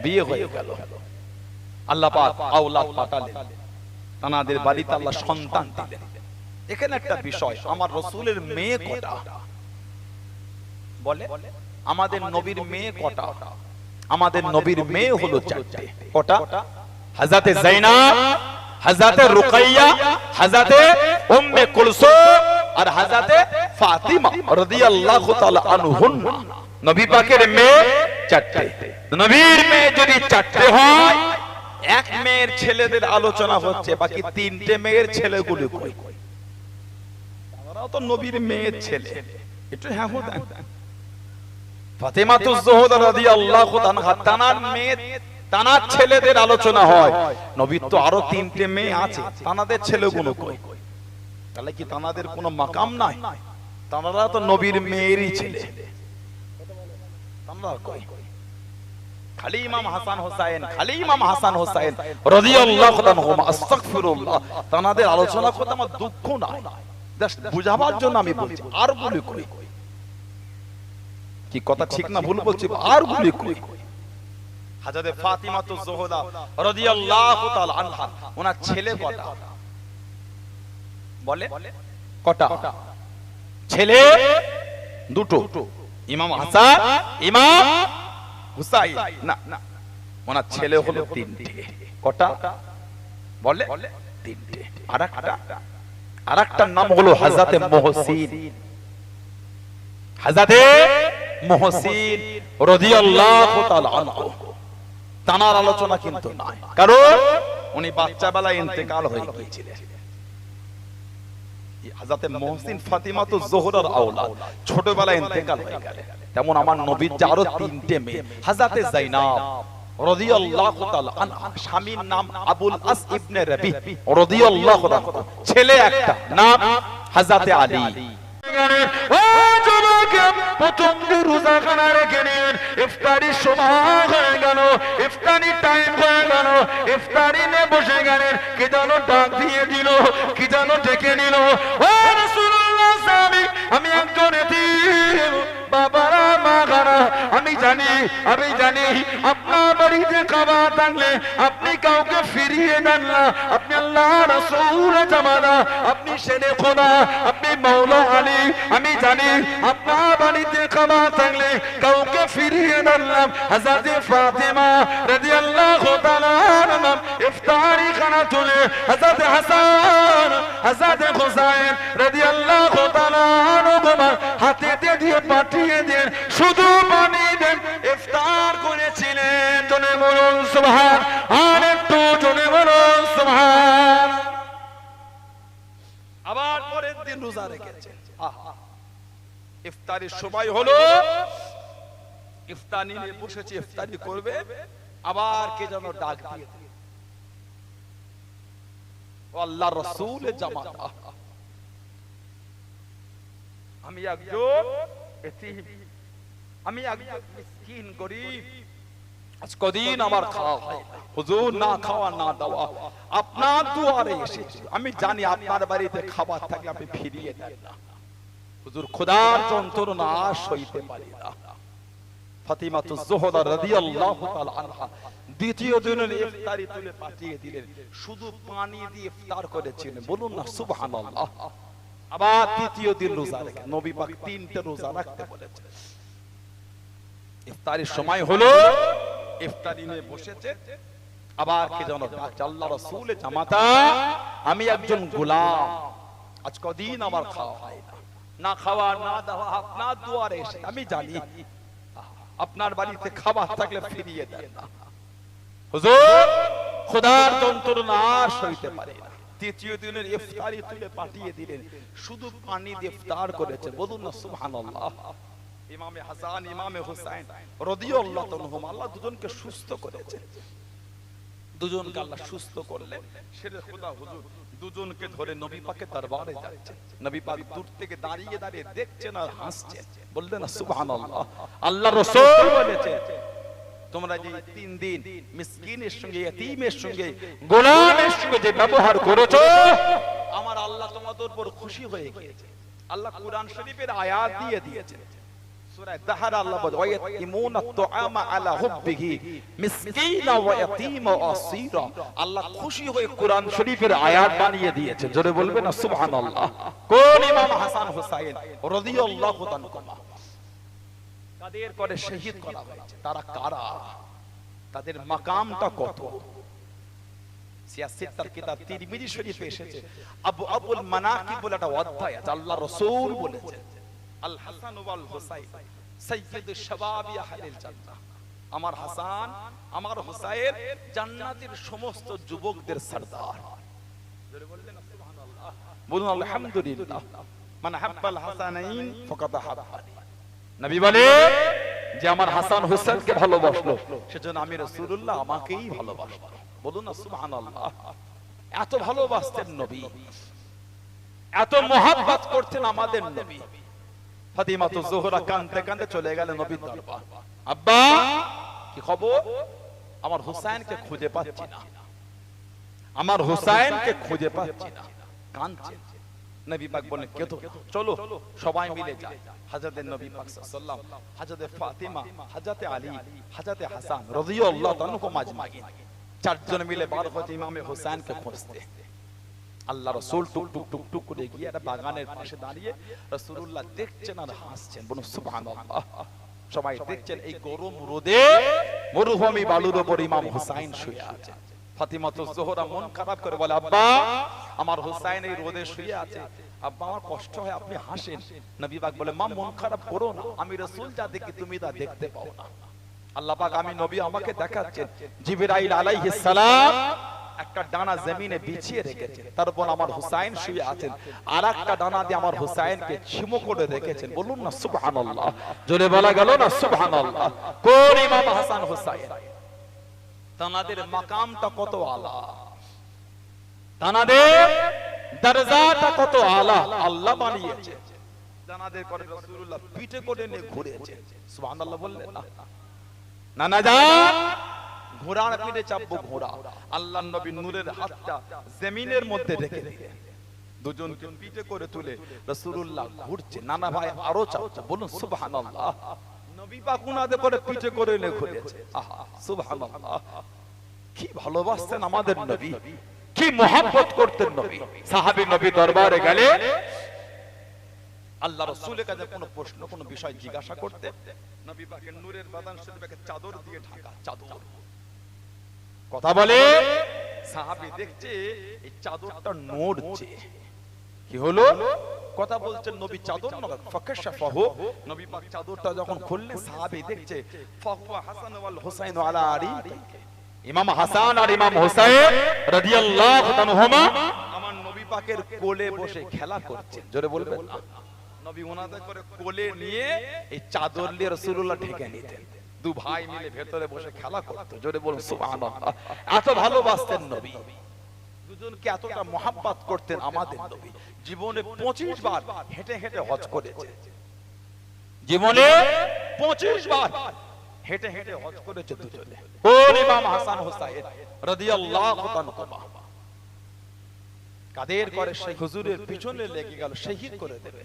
বিয়ে হয়ে গেল। আল্লাহ পাক আওলাদ পাঠালেন, তানাদের বাড়িতে আল্লাহ সন্তান দিলেন। এখানে একটা বিষয়, আমার রাসূলের মেয়ে কটা? বলে আমাদের নবীর মেয়ে কটা? আমাদের নবীর মেয়ে হলো 4টে। কটা? হযরতে যায়েনব, হযরতে রুকাইয়া, হযরতে উম্মে কুলসুম আর হযরতে ফাতিমা রাদিয়াল্লাহু তাআলা আনহুন্না। নবী পাকের মেয়ে 4টে। নবীর মেয়ে যদি 4টে হয়, এক মেয়ের ছেলেদের আলোচনা হচ্ছে, বাকি 3টে মেয়ের ছেলেগুলো কই? তারাও তো নবীর মেয়ের ছেলে। একটু হ্যাঁ দেন। ফাতিমাতুজ জোহরা রাদিয়াল্লাহু তাআলা তানার মেয়ে, তানার ছেলেদের আলোচনা হয়। নবীর তো আরো 3টে মেয়ে আছে, তানাদের ছেলেগুলো কই? তাহলে কি তানাদের কোনো মাকাম নাই? তানারা তো নবীর মেয়েরই ছেলে। তানারা কই? খালি ইমাম হাসান হোসেন, খালি ইমাম হাসান হোসেন রাদিয়াল্লাহু তাআলা, আস্তাগফিরুল্লাহ। তানাদের আলোচনা করতে আমার দুঃখ নাই, জাস্ট বুঝাবার জন্য আমি বলছি। আর বলি কই? কি কথা ঠিক না ভুল বলছি? আর গুলি কই? হযরতে ফাতিমাতুজ জোহরা রাদিয়াল্লাহু তাআলা আনহা, ওনার ছেলে কটা? বলে কটা? ছেলে দুটো, ইমাম হাসান, ইমাম হুসাইন। না, ওনার ছেলে হলো 3টে। কটা? বলে 3টে। আরেকটার নাম হলো হযরতে মুহসিন। হযরতে মুহসিন রাদিয়াল্লাহু তাআলা আনহু, তানার আলোচনা কিন্তু নাই, কারণ উনি বাচ্চা বেলায় ইন্তেকাল হয়ে গিয়েছিলেন। হযরতে মুহসিন ফাতিমাতুজ জোহরার আওলাদ, ছোটবেলায় ইন্তেকাল হয়ে গেলেন। তেমন আমার নবীর যে আরো 3টে মেয়ে, হযরতে যায়েনব রাদিয়াল্লাহু তাআলা আনহা, স্বামীর নাম আবুল আস ইবনে রবি রাদিয়াল্লাহু আনহু, ছেলে একটা, নাম হযরতে আলী। প্রথম রোজাখানা রেখে নিন, ইফতারির সময় হয়ে গেল, ইফতারি টাইম হয়ে গেল, ইফতারি নিয়ে বসে গেলেন। কি যেন ডাক দিয়ে দিল, কি যেন ডেকে নিল, ও রাসূলুল্লাহ সাহাবী, আমি একজন এতিম, বাবারা মাগারা, আমি জানি আপনার বাড়িতে খাবার থাকলে আপনি কাউকে ফিরিয়ে দেন না। আপনি আল্লাহ রাসূল জামানা, আপনি শেরে খোদা, আপনি মাওলা আলী, আমি জানি আপনার বাড়িতে খাবার থাকলে কাউকে ফিরিয়ে দেন না। হযরতে ফাতিমা রাদিয়াল্লাহু তাআলা আনহা ইফতারি খানা তুলে হযরতে হাসান, হযরতে হুসাইন রাদিয়াল্লাহু তাআলা আনহুমা হাতে দিয়ে পাঠিয়ে দেন, শুধু পানি দেন, ইফতার করেছিলেন। জনে বলুন সুবহান, আর একটু জনে বলুন সুবহান। আবার পরের দিন রোজা রেখেছেন। ইফতারির সময় হলো, ইফতারি নিয়ে বসেছে, ইফতারি করবে, আবার কে যেন ডাক দিয়ে দিল, ও আল্লাহর রাসূলের জামাতা, আমি একজন এতিম, আমি একজন মিসকিন গরীব, আজ কদিন আমার খাওয়া হয় না, হুজুর না খাওয়া না দাওয়া, আপনার দুয়ারে এসেছি। আমি জানি আপনার বাড়িতে খাবার থাকলে আপনি ফিরিয়ে দেন না, হুজুর খোদার যন্ত্রণা সইতে পারি না। ফাতিমাতুজ জোহরা রাদিয়াল্লাহু তাআলা আনহা দ্বিতীয় দিনের ইফতারি তুলে পাঠিয়ে দিলেন, শুধু পানি দিয়ে ইফতার করেছিলেন, বলুন না সুবহানাল্লাহ। আবার তৃতীয় দিন রোজা রেখে নবী পাক 3টে রোজা রাখতে বলেছেন। ইফতারির সময় হলো, ইফতারি নিয়ে বসেছে, আবার কি জানো ডাকছে, আল্লাহ রাসূলের জামাতা আমি একজন গোলাম, আজ কদিন আমার খাওয়া হয় না, না খাওয়া না দাওয়া আপনার দুয়ারে এসে, আমি জানি আপনার বাড়িতে খাবার থাকলে ফিরিয়ে দেন না। হুজুর খোদার যন্ত্রণা সইতে পারে না, তৃতীয় দিনের ইফতারি তুলে পাঠিয়ে দিলেন, শুধু পানি দিয়ে ইফতার করেছে, বলুন না সুবহানাল্লাহ। ইমামে হাসান ইমামে হুসাইন রাদিয়াল্লাহু তাআলা আল্লাহ দুজনকে সুস্থ করেছে, দুজনকে আল্লাহ সুস্থ করলেন। শেরে খোদা হুজুর দুজনকে ধরে নবী পাকের দরবারে যাচ্ছে, নবী পাক দূর থেকে দাঁড়িয়ে দাঁড়িয়ে দেখছেন আর হাসছেন, বললেন না সুবহানাল্লাহ। আল্লাহ রাসূল বলেছে তোমরা যে 3 দিন মিসকিনের সঙ্গে ইয়তীমের সঙ্গে গোলামের সঙ্গে যে ব্যবহার করেছো, আমার আল্লাহ তোমাদের উপর খুশি হয়ে গিয়েছে। আল্লাহ কুরআন শরীফের আয়াত দিয়ে দিয়েছে, সূরা দাহর আল্লাহ বলে ওয়ায়াতিমুনা তুআমা আলা হুব্বিহি মিসকিনা ওয়া ইয়াতীমা ওয়া আসীরা। আল্লাহ খুশি হয়ে কুরআন শরীফের আয়াত বানিয়ে দিয়েছে, জোরে বলবেন না সুবহানাল্লাহ। কোন ইমাম হাসান হুসাইন রাদিয়াল্লাহু তাআলা তাদের করে শহীদ করা হয়েছে, তারা কারা, তাদের মাকামটা কত। সিয়াসিত্তার কিতাব তিরমিজি শরীফে এসেছে, আবু আবুল মানাকিব বলে একটা অধ্যায় আছে, আল্লাহ রাসূল বলেছেন আল হাসান ওয়াল হুসাইন সাইয়্যিদুশ শাবাবি আহলিল জান্নাহ। আমার হাসান আমার হুসাইন জান্নাতের সমস্ত যুবকদের সরদার। জোরে বললেন সুবহানাল্লাহ, বলুন আলহামদুলিল্লাহ। মান হাব্বাল হাসানাইন ফাকাদ হাব্বানি। নবী বলে যে আমার হাসান হুসাইনকে ভালোবাসলো, সেজন্য আমি রাসূলুল্লাহ আমাকেই ভালোবাসলো, বলুন না সুবহানাল্লাহ। এত ভালোবাসতেন নবী, এত মহব্বত করতেন আমাদের নবী। ফাতিমাতুজ জোহরা কাঁদতে কাঁদতে চলে গেলেন নবীর দরবার, আব্বা কি খবর, আমার হুসাইনকে খুঁজে পাচ্ছি না, আমার হুসাইনকে খুঁজে পাচ্ছি না, কাঁদছে। নবী পাক বলেন কে তো, চলো সবাই মিলে যাই। হযরত নবী পাক সাল্লাল্লাহু আলাইহি ওয়াসাল্লাম, হযরত ফাতিমা, হযরত আলী, হযরত হাসান রাদিয়াল্লাহু তাআলা আজমাইন চারজন মিলে বার হতে ইমামে হুসাইনকে খুঁজতে। আল্লাহ রাসূল টুক টুক টুক টুক করে গিয়ে একটা বাগানের পাশে দাঁড়িয়ে রাসূলুল্লাহ দেখছেন আর হাসছেন, বলুন সুবহানাল্লাহ। সবাই দেখছেন এই গরম রোদে মরুভূমি বালুর উপর ইমাম হুসাইন শুয়ে আছে। ফাতিমাতুজ জোহরা মন খারাপ করে বলে, আব্বা আমার হুসাইন এই রোদে শুয়ে আছে, আব্বা আমার কষ্ট হয়, আপনি হাসেন। নবী পাক বলে, মা মন খারাপ করো না, আমি রাসূল যা দেখি তুমি তা দেখতে পাও না। আল্লাহ পাক আমি নবী আমাকে দেখাচ্ছেন, জিবরাইল আলাইহিস সালাম একটা ডানা জমিনে বিছিয়ে রেখেছেন, তারপর আমার হুসাইন শুয়ে আছেন, আর একটা ডানা দিয়ে আমার হুসাইনকে ছিমো করে রেখেছেন, বলুন না সুবহানাল্লাহ। জোরে বলা গেল না সুবহানাল্লাহ। কোন ইমাম হাসান হুসাইন, তানাদের মাকামটা কত আলা, তানাদের দরজাটা কত আলা, আল্লাহ বানিয়েছে। তানাদের করে রাসূলুল্লাহ পিঠে করে নিয়ে ঘুরেছে, সুবহানাল্লাহ বললেন না। নানা যান ঘোড়ার পিঠে চাপবো, ঘোড়া আল্লাহর নবীর নূরের হাতটা জমিনের মধ্যে রেখে দিলেন, দুজনকে পিঠে করে তুলে রাসূলুল্লাহ ঘুরছে। নানা ভাই আরো চাপছে, বলুন সুবহানাল্লাহ। নবী পাক উনাদের করে পিঠে করে নিয়ে ঘুরেছে, আহা সুবহানাল্লাহ। কি ভালোবাসতেন আমাদের নবী, কি মহব্বত করতেন নবী। সাহাবী নবী দরবারে গেলে আল্লাহ রাসূলের কাছে কোনো প্রশ্ন কোনো বিষয় জিজ্ঞাসা করতে, নবী পাকের নূরের বাদান শরীফকে চাদর দিয়ে ঢাকা, চাদর কথা বলে। সাহাবী দেখছে এই চাদরটা নড়ছে, কি হলো কথা বলছেন নবী, চাদর ফাকাশাফাহু, নবী পাক চাদরটা যখন খুললেন সাহাবী দেখছে ফাহুয়া হাসান ওয়াল হুসাইন আলা আরিকা, ইমাম হাসান আর ইমাম হুসাইন রাদিয়াল্লাহু তাআলাহুমা আমার নবী পাকের কোলে বসে খেলা করছেন। জোরে বলবেন না। নবী ওনাদের করে কোলে নিয়ে এই চাদর দিয়ে রাসূলুল্লাহ ঢেকে নিতেন, দু ভাই মিলে ভেতরে বসে খেলা করতে। জোরে বলুন সুবহানাল্লাহ। এত ভালোবাসতেন নবী, দুজনকে এতটা মহব্বত করতেন আমাদের নবী। জীবনে 25 বার হেঁটে হেঁটে হজ করেছে, জীবনে 25 বার হেঁটে হেঁটে হজ করেছে দুজনে। কোন ইমাম হাসান হুসাইন রাদিয়াল্লাহু তাআলা কাদের করে সেই হুজুরের পিছনে লেগে গেল, শহীদ করে দেবে।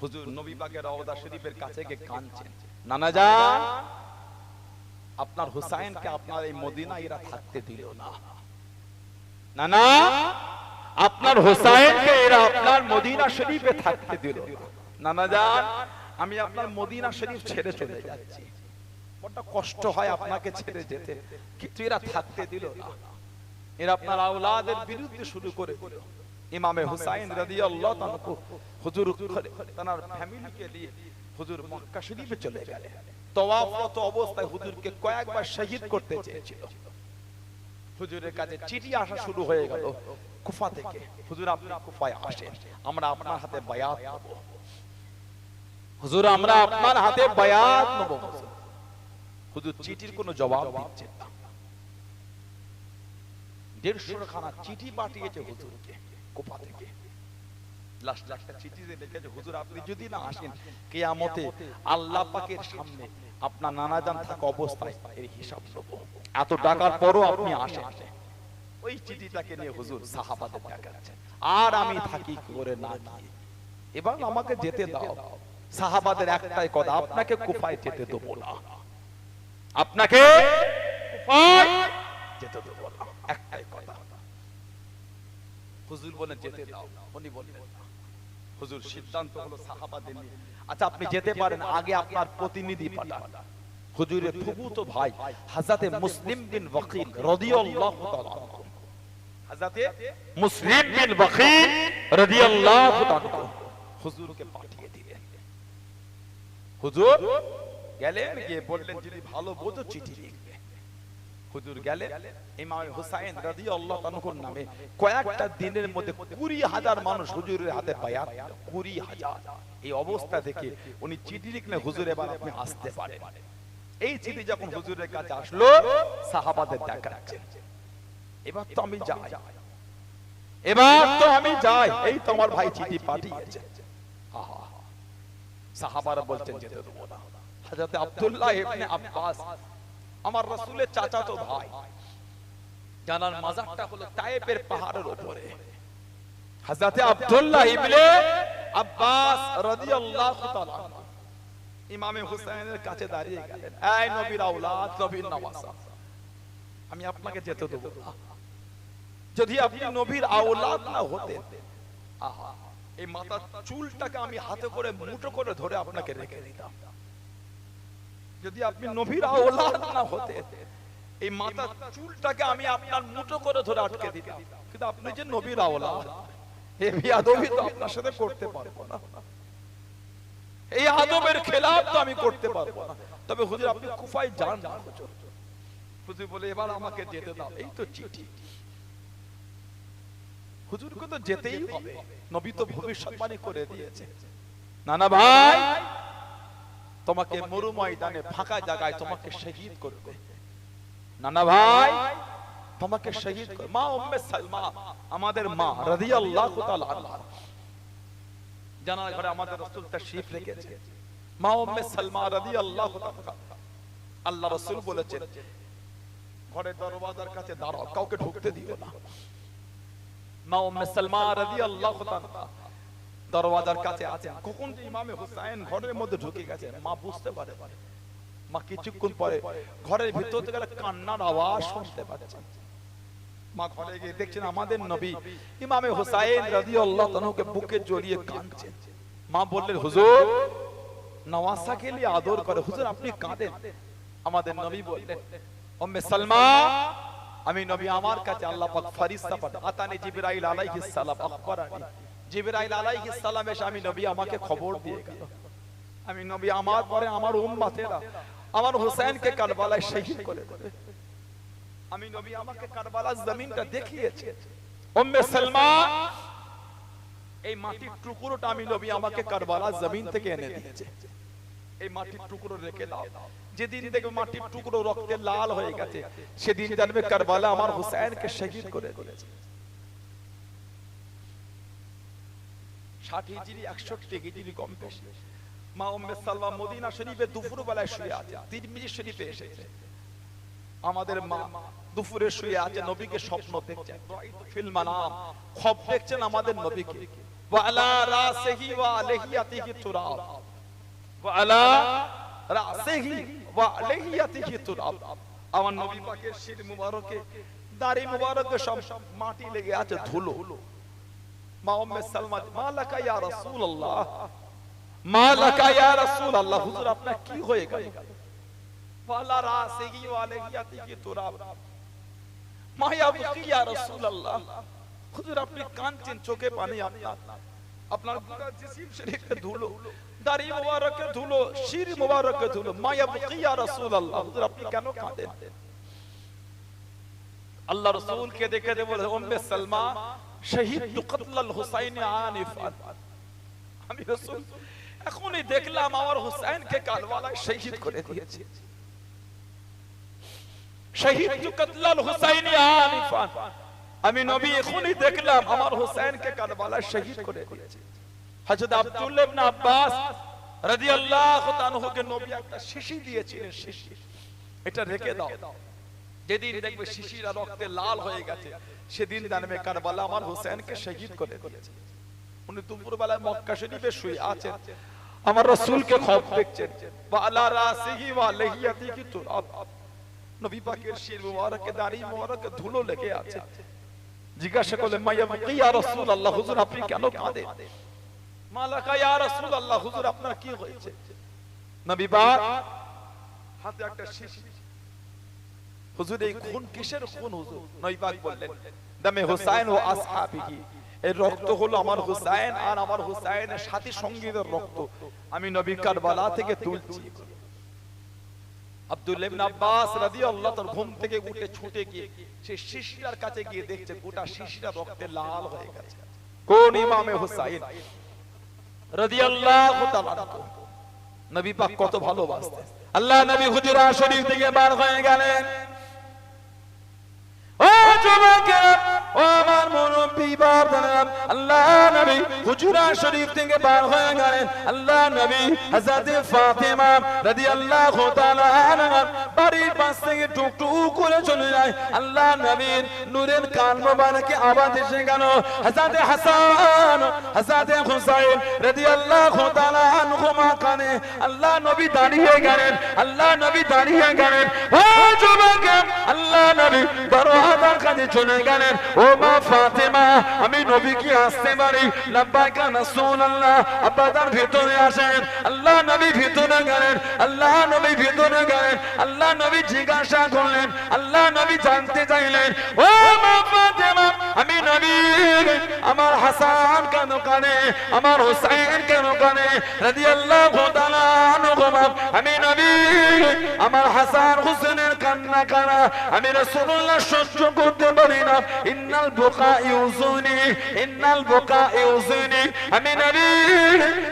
হুজুর নবী পাকের রওজা শরীফের কাছে গিয়ে কাঁদছেন, নানা জান আপনার হুসাইনকে আপনার এই মদিনায় এরা থাকতে দিল না। নানা আপনার হুসাইনকে এরা আপনার মদিনা শরীফে থাকতে দিল না। নানা জান আমি আপনার মদিনা শরীফ ছেড়ে চলে যাচ্ছি, বড় কষ্ট হয় আপনাকে ছেড়ে যেতে, কিন্তু এরা থাকতে দিল না। এরা আপনার আওলাদের বিরুদ্ধে শুরু করে দিল। ইমামে হুসাইন রাদিয়াল্লাহু তাআলা হুজুর তার ফ্যামিলিকে নিয়ে হুজুর মক্কা শরীফে চলে গেলেন। তওয়াফরত অবস্থায় হুজুরকে কয়েকবার শহীদ করতে চেয়েছিল। হুজুরের কাছে চিঠি আসা শুরু হয়ে গেল কুফা থেকে, হুজুর আপনি কুফায় আসেন, আমরা আপনার হাতে বায়াত নেব। হুজুর আমরা আপনার হাতে বায়াত নেব। হুজুর চিঠির কোনো জবাব দিচ্ছেন না। 150 খানা চিঠি পাঠিয়েছে হুজুরকে কুফা থেকে। লাস্ট একটা চিঠি লিখেছে, হুজুর আপনি যদি না আসেন কিয়ামতে আল্লাহ পাকের সামনে আপনার নানা জান থাকা অবস্থায় এর হিসাব নেব। এত টাকার পরও আপনি আসেন। ওই চিঠিটাকে নিয়ে হুজুর সাহাবাদের দেখাচ্ছেন, আর আমি থাকি করে না গিয়ে এবার আমাকে যেতে দাও। সাহাবাদের একটাই কথা, আপনাকে কুফায় যেতে দেব না, আপনাকে কুফায় যেতে দেব না, একটাই কথা। হুজুর বলেন যেতে দাও, উনি বললেন হুজুর সিদ্ধান্ত হলো সাহাবাদের নিয়ে, আচ্ছা আপনি যেতে পারেন, আগে আপনার প্রতিনিধি পাঠান। হুজুরের ফুফুতো ভাই হযরতে মুসলিম বিন ওয়াকিল রাদিয়াল্লাহু তাআলা আনহু, হযরতে মুসলিম বিন ওয়াকিল রাদিয়াল্লাহু তাআলা হুজুরকে পাঠিয়ে দিলেন। হুজুর গেলেন, গিয়ে বললেন যদি ভালো বোঝো চিঠি লিখবে। হুজুর গেলেন, ইমাম হুসাইন রাদিয়াল্লাহু তাআলার নামে কয়েকটা দিনের মধ্যে 20,000 মানুষ হুজুরের হাতে বায়াত দিল। 20,000। এই অবস্থা থেকে উনি চিঠি লিখলেন, হুজুর এবার আপনি আসতে পারেন। এই চিঠি যখন হুজুরের কাছে আসলো, সাহাবাদের দেখাচ্ছেন, এবার তো আমি যাই, এবার তো আমি যাই, এই তো আমার ভাই চিঠি পাঠিয়েছে। আহা, সাহাবারা বলছেন যেতে দেব না। হযরত আব্দুল্লাহ ইবনে আব্বাস আমার রাসূলের চাচাতো ভাই, জানার মাজারটা হলো তায়েফের পাহাড়ের উপরে। হযরত আব্দুল্লাহ ইবনে আব্বাস রাদিয়াল্লাহু তাআলা ইমামে হুসাইনের কাছে দাঁড়িয়ে গেলেন, এই নবীর আওলাদ, নবীর নওয়াসা, আমি আপনাকে যেতে দেব না। যদি আপনি নবীর আওলাদ না হতেন, আহা এই মাথার চুলটাকে আমি হাতে করে মুঠো করে ধরে আপনাকে রেখে দিতাম। যদি আপনি নবীর আওলাদ না হতেন, এই মাথার চুলটাকে আমি আপনার মুঠো করে ধরে আটকে দিতাম। কিন্তু আপনি যে নবীর আওলাদ, এই বেয়াদবি তো আপনার সাথে করতে পারবো না, এই আদবের খেলাফ তো আমি করতে পারবো না। তবে হুজুর আপনি কুফায় যান না। হুজুর বলে এবার আমাকে যেতে দাও, এই তো চিঠি। হুজুরকে তো যেতেই হবে, নবী তো ভবিষ্যৎবাণী করে দিয়েছে। নানা ভাই তোমাকে মরু ময়দানে ফাঁকা জায়গায় তোমাকে শহীদ করবে। নানা ভাই তোমাকে শহীদ করবে। মা উম্মে সালমা আমাদের মা রাদিয়াল্লাহু তাআলা আনহা, জানার ঘরে আমাদের রাসূল তাশরীফ রেখেছে। মা উম্মে সালমা রাদিয়াল্লাহু তাআলা, আল্লাহ রাসূল বলেছেন ঘরের দরওয়াজার কাছে দাঁড়াও, কাউকে ঢুকতে দিও না। মা উম্মে সালমা রাদিয়াল্লাহু তাআলা দরওয়াজার কাছে আছেন। কখন যে ইমামে হুসাইন ঘরের মধ্যে ঢুকে গেছে মা বুঝতে পারে। মা কিছুক্ষণ পরে ঘরের ভিতর থেকে কান্নার আওয়াজ শুনতে পাচ্ছেন। মা ঘরে গিয়ে দেখছেন আমাদের নবী ইমামে হুসাইন রাদিয়াল্লাহু তাআলাকে বুকে জড়িয়ে কাঁদছেন। মা বললেন হুজুর নওয়াসাকে নিয়ে আদর করে, হুজুর আপনি কাঁদেন। আমাদের নবী বললেন উম্মে সালমা আমি নবী আমার কাছে আল্লাহ পাক ফেরেশতা পাঠান, আতানি জিবরাইল আলাইহিস সালাম আখবরানি, জিবরাইল আলাইহিস সালাম এসে আমি নবী আমাকে খবর দিয়ে গেল, আমি নবী আমার পরে আমার উম্মতেরা আমার হুসাইনকে কারবালায় শহীদ করে দেবে। আমি নবী আমাকে কারবালার জমিনটা দেখিয়েছে। উম্মে সালমা এই মাটির টুকরোটা আমি নবী আমাকে কারবালার জমিন থেকে এনে দিয়েছে, এই মাটির টুকরো রেখে দাও। যেদিন দেখবে মাটির টুকরো রক্তে লাল হয়ে গেছে, সেদিন জানবে কারবালা আমার হুসাইনকে শহীদ করে দিয়েছে। 60 হিজরি 61 হিজরি কম বেশি। মা উম্মে সালমা মদিনা শরীফে দুপুর বেলায় শুয়ে আছে, তিরমিজি শরীফে এসেছে আমাদের মা দুপুরে শুয়ে আছে, নবীকে স্বপ্ন দেখছেন, ফিল মানাম খব দেখছেন আমাদের নবীকে। ওয়া আলা রাসিহি ওয়া আলাইহিয়াতিহি তুরাব, ওয়া আলা রাসিহি ওয়া আলাইহিয়াতিহি তুরাব। আমার নবী পাকের শির মুবারকে, দাড়ি মুবারকে সব মাটি লেগে আছে, ধুলো। মা উম্মে সালমা, মা লাকা ইয়া রাসূলুল্লাহ, মা লাকা ইয়া রাসূলুল্লাহ, হুজুর আপনার কি হয়ে গেল? ওয়া আলা রাসিহি ওয়া আলাইহিয়াতিহি তুরাব, মা ইয়াবকি ইয়া রাসূলুল্লাহ, হুজুর আপনি কাঁদছেন, চোখে পানি আপনার পুরো জিসিম শরীফে ধুলো, দাড়ি মুবারকে ধুলো, শির মুবারকে ধুলো, মা ইয়াবকি ইয়া রাসূলুল্লাহ, হুজুর আপনি কেন কাঁদেন? আল্লাহ রাসূলকে দেখে বলে, উম্মে সালমা শহীদ কতলাল হুসাইন আনিফান, আমি রাসূল এখনই দেখলাম আমার হুসাইনকে কারবালায় শহীদ করে দিয়েছে। শহীদ কতলাল হুসাইন আনিফান, আমি নবী এখনই দেখলাম আমার হুসাইনকে কারবালায় শহীদ করে দিয়েছে। হযরত আব্দুল্লাহ ইবনে আব্বাস রাদিয়াল্লাহু তাআলা আনহুকে নবী একটা শিশি দিয়েছিলেন, শিশি, এটা রেখে দাও, যেদিন দেখবে শিশিরা রক্তে লাল হয়ে গেছে সেদিন জানবে কারবালা আমার হুসাইনকে শহীদ করে দিয়েছে। উনি দুপুরবেলায় মক্কা শরীফে শুয়ে আছেন, আমার রাসূলকে খব দেখছেন, ওয়া আলা রাসিহি ওয়া আলাইহিয়াতিহি তুরাব, নবী পাকের শির মুবারকে, দাড়ি মুবারকে ধুলো লেগে আছে। জিজ্ঞাসা করলেন, মা ইয়াবকি ইয়া রাসূলুল্লাহ, হুজুর আপনি কেন কাঁদেন? মা লাকা ইয়া রাসূলুল্লাহ, হুজুর আপনার কি হয়েছে? নবী পাক হাতে একটা শিশি, হুজুর এই খুন কিসের খুন হুজুর? নবী পাক বললেন, দামে হুসাইন ও আসহাবিহি, এই রক্ত হলো আমার হুসাইন আর আমার হুসাইনের সাথী সঙ্গীদের রক্ত, আমি নবী কারবালা থেকে তুলছি। আব্দুল্লাহ ইবনে আব্বাস রাদিয়াল্লাহু তাআলা ঘুম থেকে উঠে ছুটে গিয়ে সেই শিশিটার কাছে গিয়ে দেখছে গোটা শিশিটা রক্তে লাল হয়ে গেছে। কোন ইমামে হুসাইন রাদিয়াল্লাহু তাআলা। নবী পাক কত ভালোবাসতেন। আল্লাহ নবী হুজরা শরীফ থেকে বার হয়ে গেলেন। ও যুবকেরা, ও আমার মুরব্বি বাবারা, আল্লাহ নবী হুজরা শরীফ থেকে বার হয়ে গেলেন। আল্লাহ নবী হযরত ফাতেমা রাদিয়াল্লাহু তাআলা আনহা বাড়ির পাশ থেকে টুকটুক করে চলে যায়। আল্লাহ নবীর নূরের কান মোবারকে আওয়াজ এসে গেল, হযরত হাসান, হযরত হুসাইন রাদিয়াল্লাহু তাআলা আনহুমা কানে। আল্লাহ নবী দাঁড়িয়ে গেলেন, আল্লাহ নবী দাঁড়িয়ে গেলেন। ও যুবকেরা, আল্লাহ নবী দরওয়াজার কাছে চলে গেলেন। ও মা ফাতেমা, আমি নবী কি আসতে পারি? লাব্বাইকা রাসূলুল্লাহ। আব্বাদার ভিতরে আসেন। আল্লাহ নবী ভিতরে গেলেন, আল্লাহ নবী ভিতরে গেলেন। আল্লাহ নবী জিজ্ঞাসা করলেন, আল্লাহ নবী জানতে চাইলেন, ও মা ফাতেমা, আমি নবী, আমার হাসান কেন কানে, আমার হুসাইন কেন কানে? রাদিয়াল্লাহু তাআলা আনহুমা, আমি নবী, আমার হাসান হুসেনের কান্না কারা আমি রাসূলুল্লাহ সহ্য করতে পারি না। ইন্নাল বুকা ইউজুনি, ইন্নাল বুকা ইউজুনি, আমি নবী,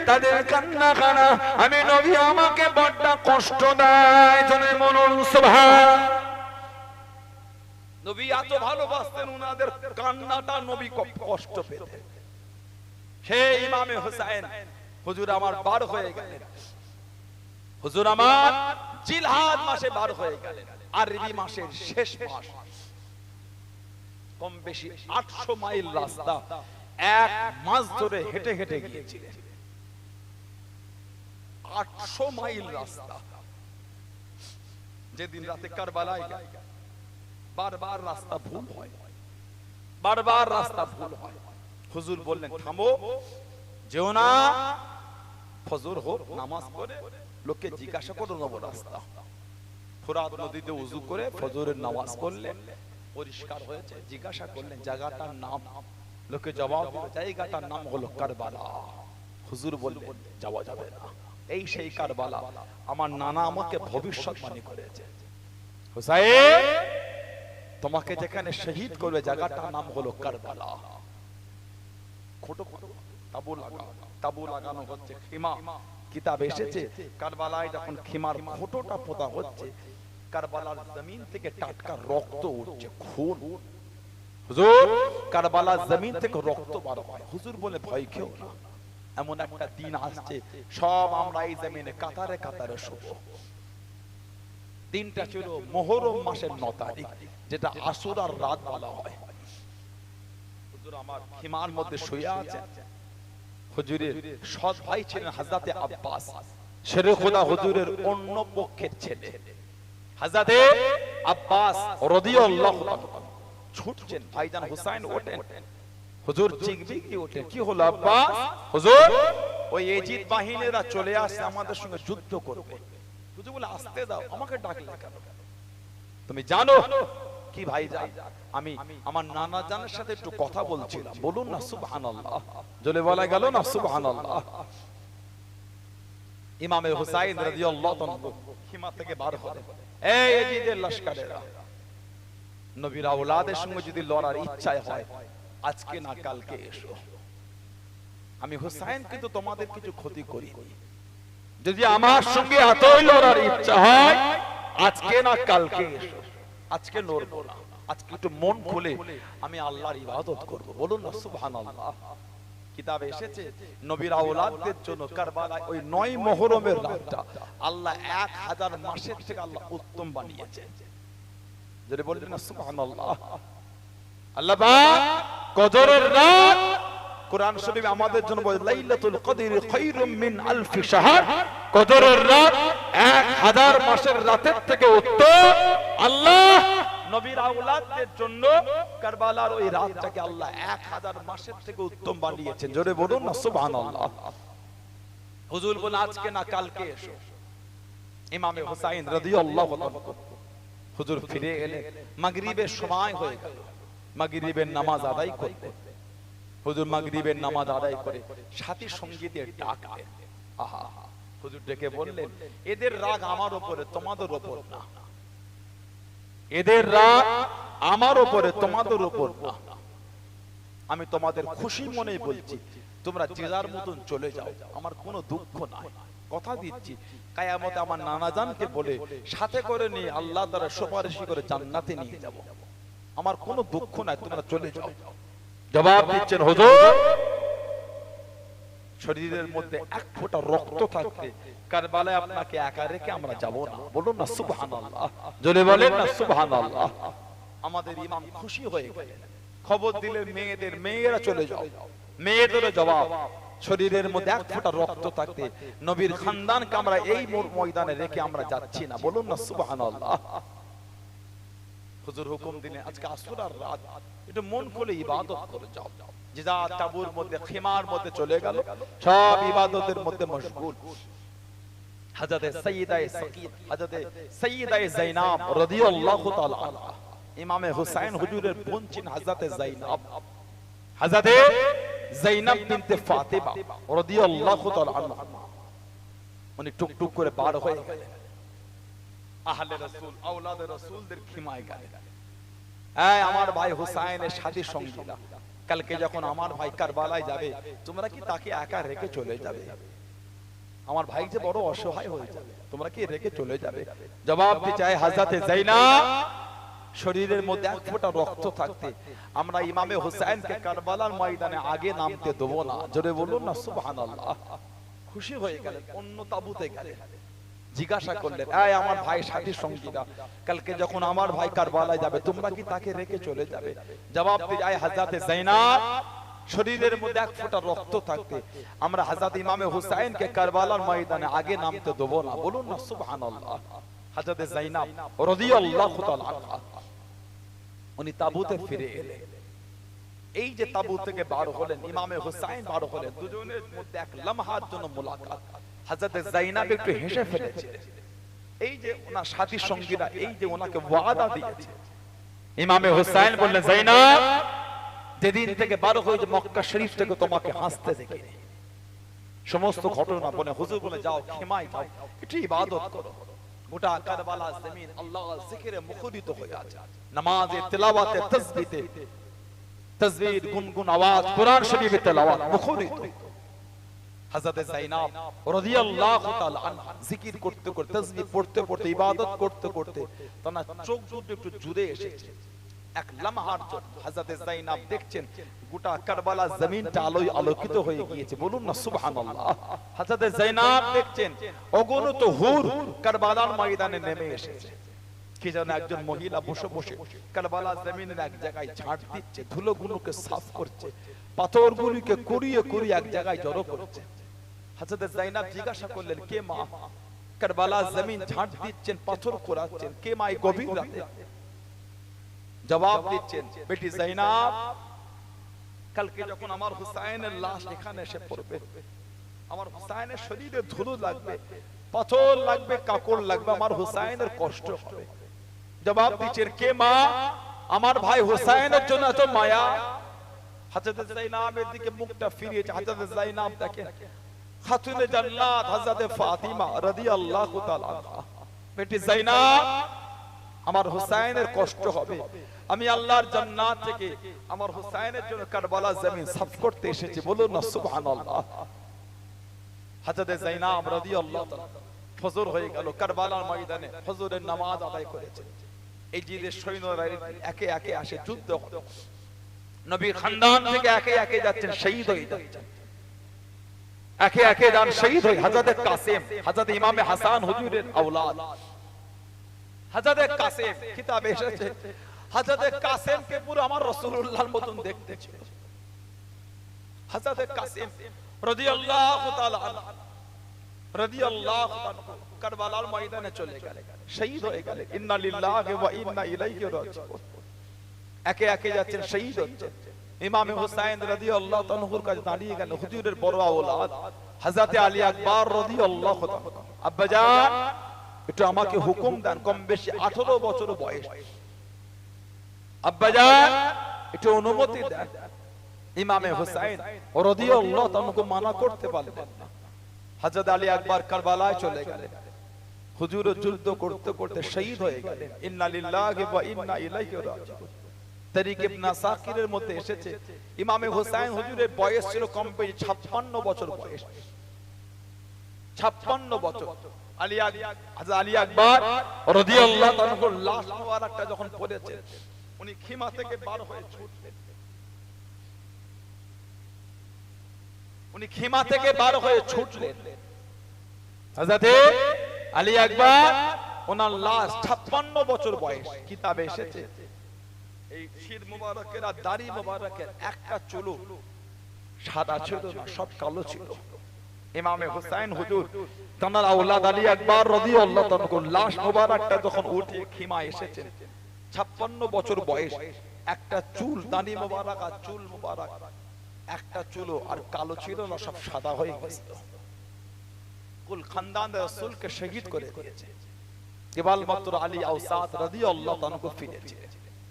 তাদের কান্না কারা আমি নবী, আমাকে বড় কষ্ট দেয়। জনে বলুন সুবহান। নবী এত ভালোবাসতেন, উনাদের কান্নাটা নবী কষ্ট পেতেন। সেই ইমামে হুসাইন হুজুর আমার বার হয়ে গেলেন। হুজুর আমার জিলহাদ মাসে বার হয়ে গেলেন, আরবি মাসের শেষ মাস। কম বেশি 800 মাইল রাস্তা এক মাস ধরে হেঁটে হেঁটে গিয়েছিলেন। 800 মাইল রাস্তা। যেদিন রাতে কারবালায় বারবার রাস্তা ভুল হয়, বারবার রাস্তা ভুল হয়। হুজুর বললেন, থামো, যেও না, ফজর হোক, নামাজ পড়ে লোককে জিজ্ঞাসা করে নেবো রাস্তা। ফোরাত নদীতে ওযু করে ফজরের নামাজ পড়লেন, পরিষ্কার হয়েছে, জিজ্ঞাসা করলেন জায়গাটার নাম। লোকে জবাব দিল, জায়গাটার নাম হলো কারবালা। হুজুর বললেন, যাওয়া যাবে না, এই সেই কারবালা, আমার নানা আমাকে ভবিষ্যৎবাণী করেছে। হুসাইন, তোমাকে যেখানে শহীদ করবে জায়গাটার নাম হলো কারবালা। খোটো খোটো তাবু লাগানো হচ্ছে, খিমা কিতাব এসেছে, কারবালায় যখন খিমার খোটোটা পোতা হচ্ছে, কারবালার জমিন থেকে টাটকা রক্ত উঠছে, খুন। হুজুর, কারবালার জমিন থেকে রক্ত বার হয়। হুজুর বলে, ভয় খেও না, এমন একটা দিন আসছে সব আমরা এই জমিনে কাতারে কাতারে শুভ। দিনটা ছিল মুহররম মাসের 9 তারিখ, যেটা আশুরার রাত বলা হয়। হুজুর আমার খিমার মধ্যে শুয়ে আছে, হুজুরের সৎ ভাই ছিলেন হযরতে আব্বাস, শেরে খোদা হুজুরের অন্য পক্ষের ছেলে। হযরতে আব্বাস রাদিয়াল্লাহু তাআলা ছুটছেন, ভাইজান হুসাইন ওঠেন, হুজুর চিকবিকি ওঠেন, কি হলো আব্বাস? হুজুর ওই এজিদ বাহিনীরা চলে আসছে, আমাদের সঙ্গে যুদ্ধ করবে। হুজুর বলে আসতে দাও, আমাকে ডাকলে কেন? তুমি জানো কি ভাইজান, আমি আমার নানা জানের সাথে একটু কথা বলছিলাম। বলুন না সুবহানাল্লাহ, জলে বলা গেল না সুবহানাল্লাহ। ইমামে হুসাইন রাদিয়াল্লাহু তাআলা খিমা থেকে বার হলেন, এই এজিদের লশকরেরা, নবীর আওলাদের সঙ্গে যদি লড়ার ইচ্ছা হয় আজকে না কালকে এসো। আমি হুসাইন কিন্তু তোমাদের কিছু ক্ষতি করিনি, যদি আমার সঙ্গে এতই লড়ার ইচ্ছা হয় আজকে না কালকে এসো। আজকে লড়বো না, আজকে একটু মন খুলে আমি আল্লাহর ইবাদত করব। বলুন না সুবহানাল্লাহ। কিতাবে এসেছে নবীর আওলাদদের জন্য কারবালায় ওই 9 মুহররমের রাতটা আল্লাহ 1000 মাসের থেকে আল্লাহ উত্তম বানিয়েছে। যদি বললেন না সুবহানাল্লাহ। আল্লাহ পাক কদরের রাত কোরআন শরীফে আমাদের জন্য বলে লাইলাতুল কদরি খায়রুম মিন আলফি শাহর, কদরের রাত 1000 মাসের রাতের থেকে উত্তম। আল্লাহ নবীর আওলাদদের জন্য কারবালার ওই রাতটাকে আল্লাহ 1000 মাসের থেকে উত্তম বানিয়েছেন। জোরে বলুন না সুবহানাল্লাহ। হুজুর বলেন আজকে না কালকে এসো। ইমামে হুসাইন রাদিয়াল্লাহু তাআলা হুজুর ফিরে এলেন, মাগরিবের সময় হয়ে গেল, মাগরিবের নামাজ আদায় করতে। হুজুর মাগরিবের নামাজ আদায় করে সাথী সঙ্গীদের ডাক দেন। আহা, হুজুর ডেকে বললেন এদের রাগ আমার উপরে তোমাদের উপর না, এদের রাগ আমার উপরে তোমাদের উপর না। আমি তোমাদের খুশি মনে বলছি, তোমরা যে যার মতন চলে যাও, আমার কোনো দুঃখ নাই। কথা দিচ্ছি কিয়ামতে আমার নানাজানকে বলে সাথে করে নিয়ে আল্লাহ তাআলা সুপারিশ করে জান্নাতে নিয়ে যাব। আমার কোনো দুঃখ নাই, তোমরা চলে যাও। জবাব দিচ্ছেন হুজুর শরীরের মধ্যে এক ফোঁটা রক্ত থাকতে কারবালায় আপনাকে একা রেখে আমরা যাব না। বলুন না সুবহানাল্লাহ, জোরে বলেন না সুবহানাল্লাহ। আমাদের ইমাম খুশি হয়ে গেলেন, খবর দিলেন মেয়েদের, মেয়েরা চলে যাও। মেয়েদের জবাব শরীরের মধ্যে এক ফোঁটা রক্ত থাকতে নবীর খানদানকে আমরা এই ময়দানে রেখে আমরা যাচ্ছি না। বলুন না সুবহানাল্লাহ। হুজুর হুকুম দিলেন আজকে আসরের রাত একটু মন খুলে ইবাদত করে যাও। জিজা তাবুর মধ্যে খিমার মধ্যে চলে গেল, সব ইবাদতের মধ্যে মশগুল। হযরতে সাইয়্যিদা সাকিত, হযরতে সাইয়্যিদা যায়নাব রাদিয়াল্লাহু তাআলা আনহা, ইমামে হুসাইন হুজুরের বোন ছিলেন হযরতে যায়নাব, হযরতে যায়নাব বিনতে ফাতিমা রাদিয়াল্লাহু তাআলা আনহা, উনি টুকটুক করে বার হয়ে গেলেন। আহলে রাসূল, আওলাদে রাসূলদের খিমায় গেলেন। এই আমার ভাই হুসাইনের সাথী সঙ্গীরা, কালকে যখন আমার ভাই কারবালায় যাবে তোমরা কি তাকে একা রেখে চলে যাবে? আমার ভাই যে বড় অসহায় হয়ে যাবে, তোমরা কি রেখে চলে যাবে? জবাব দিতে চায় হযরতে যায়নাব শরীরের মধ্যে এক ফোঁটা রক্ত থাকতে আমরা ইমামে হুসাইনকে কারবালার ময়দানে আগে নামতে দেব না। জোরে বলুন না সুবহানাল্লাহ। খুশি হয়ে গেলেন, অন্য তাবুতে গেলেন, জিজ্ঞাসা করলেন এই আমার ভাই সাথী সঙ্গীরা, কালকে যখন আমার ভাই কারবালায় যাবে তোমরা কি তাকে রেখে চলে যাবে? জবাব দিয়ে যায় হযরতে যায়নাব শরীরের মধ্যে এক ফোঁটা রক্ত থাকতে আমরা হযরত ইমামে হুসাইনকে কারবালার ময়দানে আগে নামতে দেব না। বলুন না সুবহানাল্লাহ। হযরতে যায়নাব রাদিয়াল্লাহু তাআলা আনহা উনি তাবুতে ফিরে এলেন। এই যে তাবু থেকে বার হলেন, ইমামে হুসাইন বার হলেন, দুজনের মধ্যে এক লম্হার জন্য মুলাকাত। হযরতে যায়নাব একটু হেসে ফেলেছিলেন। এই যে ওনার সাথী সঙ্গীরা এই যে ওনাকে ওয়াদা দিয়েছে, ইমামে হুসাইন বললেন যায়নাব যেদিন থেকে বার হয়েছে মক্কা শরীফ থেকে তোমাকে হাসতে দেখিনি। সমস্ত ঘটনা বলে হুজুর বলে যাও খিমায় যাও, একটু ইবাদত করো। গোটা কারবালা জমিন আল্লাহর জিকিরে মুখরিত হয়ে আছে, নামাজে, তিলাওয়াতে, তাসবিহে, তাসবিহ গুনগুন আওয়াজ, কোরআন শরীফে তেলাওয়াত মুখরিত। হযরতে যায়নাব রাদিয়াল্লাহু তাআলা আনহা জিকির করতে করতে, তাসবিহ পড়তে পড়তে, ইবাদত করতে করতে তার চোখ দুটো একটু জুড়ে এসেছে। এক লম্হার জন্য হযরতে যায়নাব দেখছেন গোটা কারবালা জমিনটা আলোয় আলোকিত হয়ে গিয়েছে। বলুন না সুবহানাল্লাহ। হযরতে যায়নাব দেখছেন অগণিত হুর কারবালার ময়দানে নেমে এসেছে। কি যেন একজন মহিলা বসে বসে কারবালা জমিনের এক জায়গায় ঝাড় দিচ্ছে, ধুলোগুলোকে সাফ করছে, পাথরগুলিকে কুড়িয়ে কুড়িয়ে এক জায়গায় জড়ো করছে। হযরত যায়েনব জিজ্ঞাসা করলেন, কে মা? কারবালা জমিন ঝাড় দিচ্ছেন, পাথর কুড়াচ্ছেন, কে মা এই গভীর রাতে? জবাব দিচ্ছেন, বেটি যায়েনব, কালকে যখন আমার হুসাইনের লাশ এখানে এসে পড়বে, আমার হুসাইনের শরীরে ধুলো লাগবে, পাথর লাগবে, কাকড় লাগবে, আমার হুসাইনের কষ্ট হবে। জবাব দিচ্ছেন, কে মা? আমার ভাই হুসাইনের জন্য এত মায়া। হযরত যায়েনবের দিকে মুখটা ফিরিয়েছে। হযরত যায়েনব দেখেন খাতুনে জান্নাত হযরত ফাতিমা রাদিয়াল্লাহু তাআলা আনহা। বেটি যায়েনব, আমার হুসাইনের কষ্ট হবে, আমি আল্লাহর জান্নাত থেকে আমার হুসাইনের জন্য কারবালা জমিন সাফ করতে এসেছি, বলুন না সুবহানাল্লাহ। হযরত যায়েনব রাদিয়াল্লাহু তাআলা ফজর হয়ে গেল, কারবালার ময়দানে ফজরের নামাজ আদায় করেছেন। এই যে সৈন্যরা একে একে আসে, যুদ্ধ হলো, নবীর খানদান থেকে একে একে যাচ্ছেন, শহীদ হয়ে যাচ্ছেন, একে একে যান শহীদ হয়ে। হযরত কাসেম, হযরত ইমামে হাসান হুজুরের আওলাদ, হযরত কাসেম কিতাবে এসেছে, হযরত কাসেমকে পুরো আমার রাসূলুল্লাহর মতন দেখতে ছিল। হযরত কাসেম রাদিয়াল্লাহু তাআলা রাদিয়াল্লাহু তাআলা কারবালার ময়দানে চলে গেলেন, শহীদ হয়ে গেলেন। ইন্না লিল্লাহি ওয়া ইন্না ইলাইহি রাজিউন। একে একে যাচ্ছেন, শহীদ হচ্ছেন। ইমামে হুসাইন রাদিয়াল্লাহু তাআলার কাছে দাঁড়িয়ে গেল হুজুরের বড় আওলাদ হযরত আলী আকবর রাদিয়াল্লাহু তাআলা। আব্বাজান, একটু আমাকে হুকুম দেন, কম বেশি 18 বছর বয়স, আব্বাজান একটু অনুমতি দেন। ইমামে হুসাইন রাদিয়াল্লাহু তাআলাকে মানা করতে পারলেন না। হযরত আলী আকবর কারবালায় চলে গেলেন, হুজুর যুদ্ধ করতে করতে শহীদ হয়ে গেলেন। ইন্না লিল্লাহি ওয়া ইন্না ইলাইহি রাজিউন। তারিক ইবনে সাকিরের মধ্যে এসেছে, ইমামে হুসাইন হুজুরের বয়স ছিল কম বেশি 56 বছর বয়স, 56 বছর। হযরত আলী আকবর রাদিয়াল্লাহু তাআলার লাশ মোবারকটা যখন পড়েছে, উনি খিমা থেকে বার হয়ে ছুটলেন, উনি খিমা থেকে বার হয়ে ছুটলেন। হযরত আলী আকবর, ওনার লাশ 56 বছর বয়স। কিতাবে এসেছে এই শির মোবারকের আর দাড়ি মোবারকের একটা চুল সাদা ছিল না, সব কালো ছিল। ইমামে হুসাইন হুজুর তার আওলাদ আলী আকবর রাদিয়াল্লাহু তাআলা লাশ মোবারকটা যখন উঠে খিমা এসেছেন, 56 বছর বয়স, একটা চুল, দাড়ি মোবারক আর চুল মোবারক একটা চুল আর কালো ছিল না, সব সাদা হয়ে গেছিল। কুল খানদান রাসূলকে শহীদ করে দিয়েছে। কেবল মাত্র আলী আওসাত রাদিয়াল্লাহু তাআলা ফিরেছে।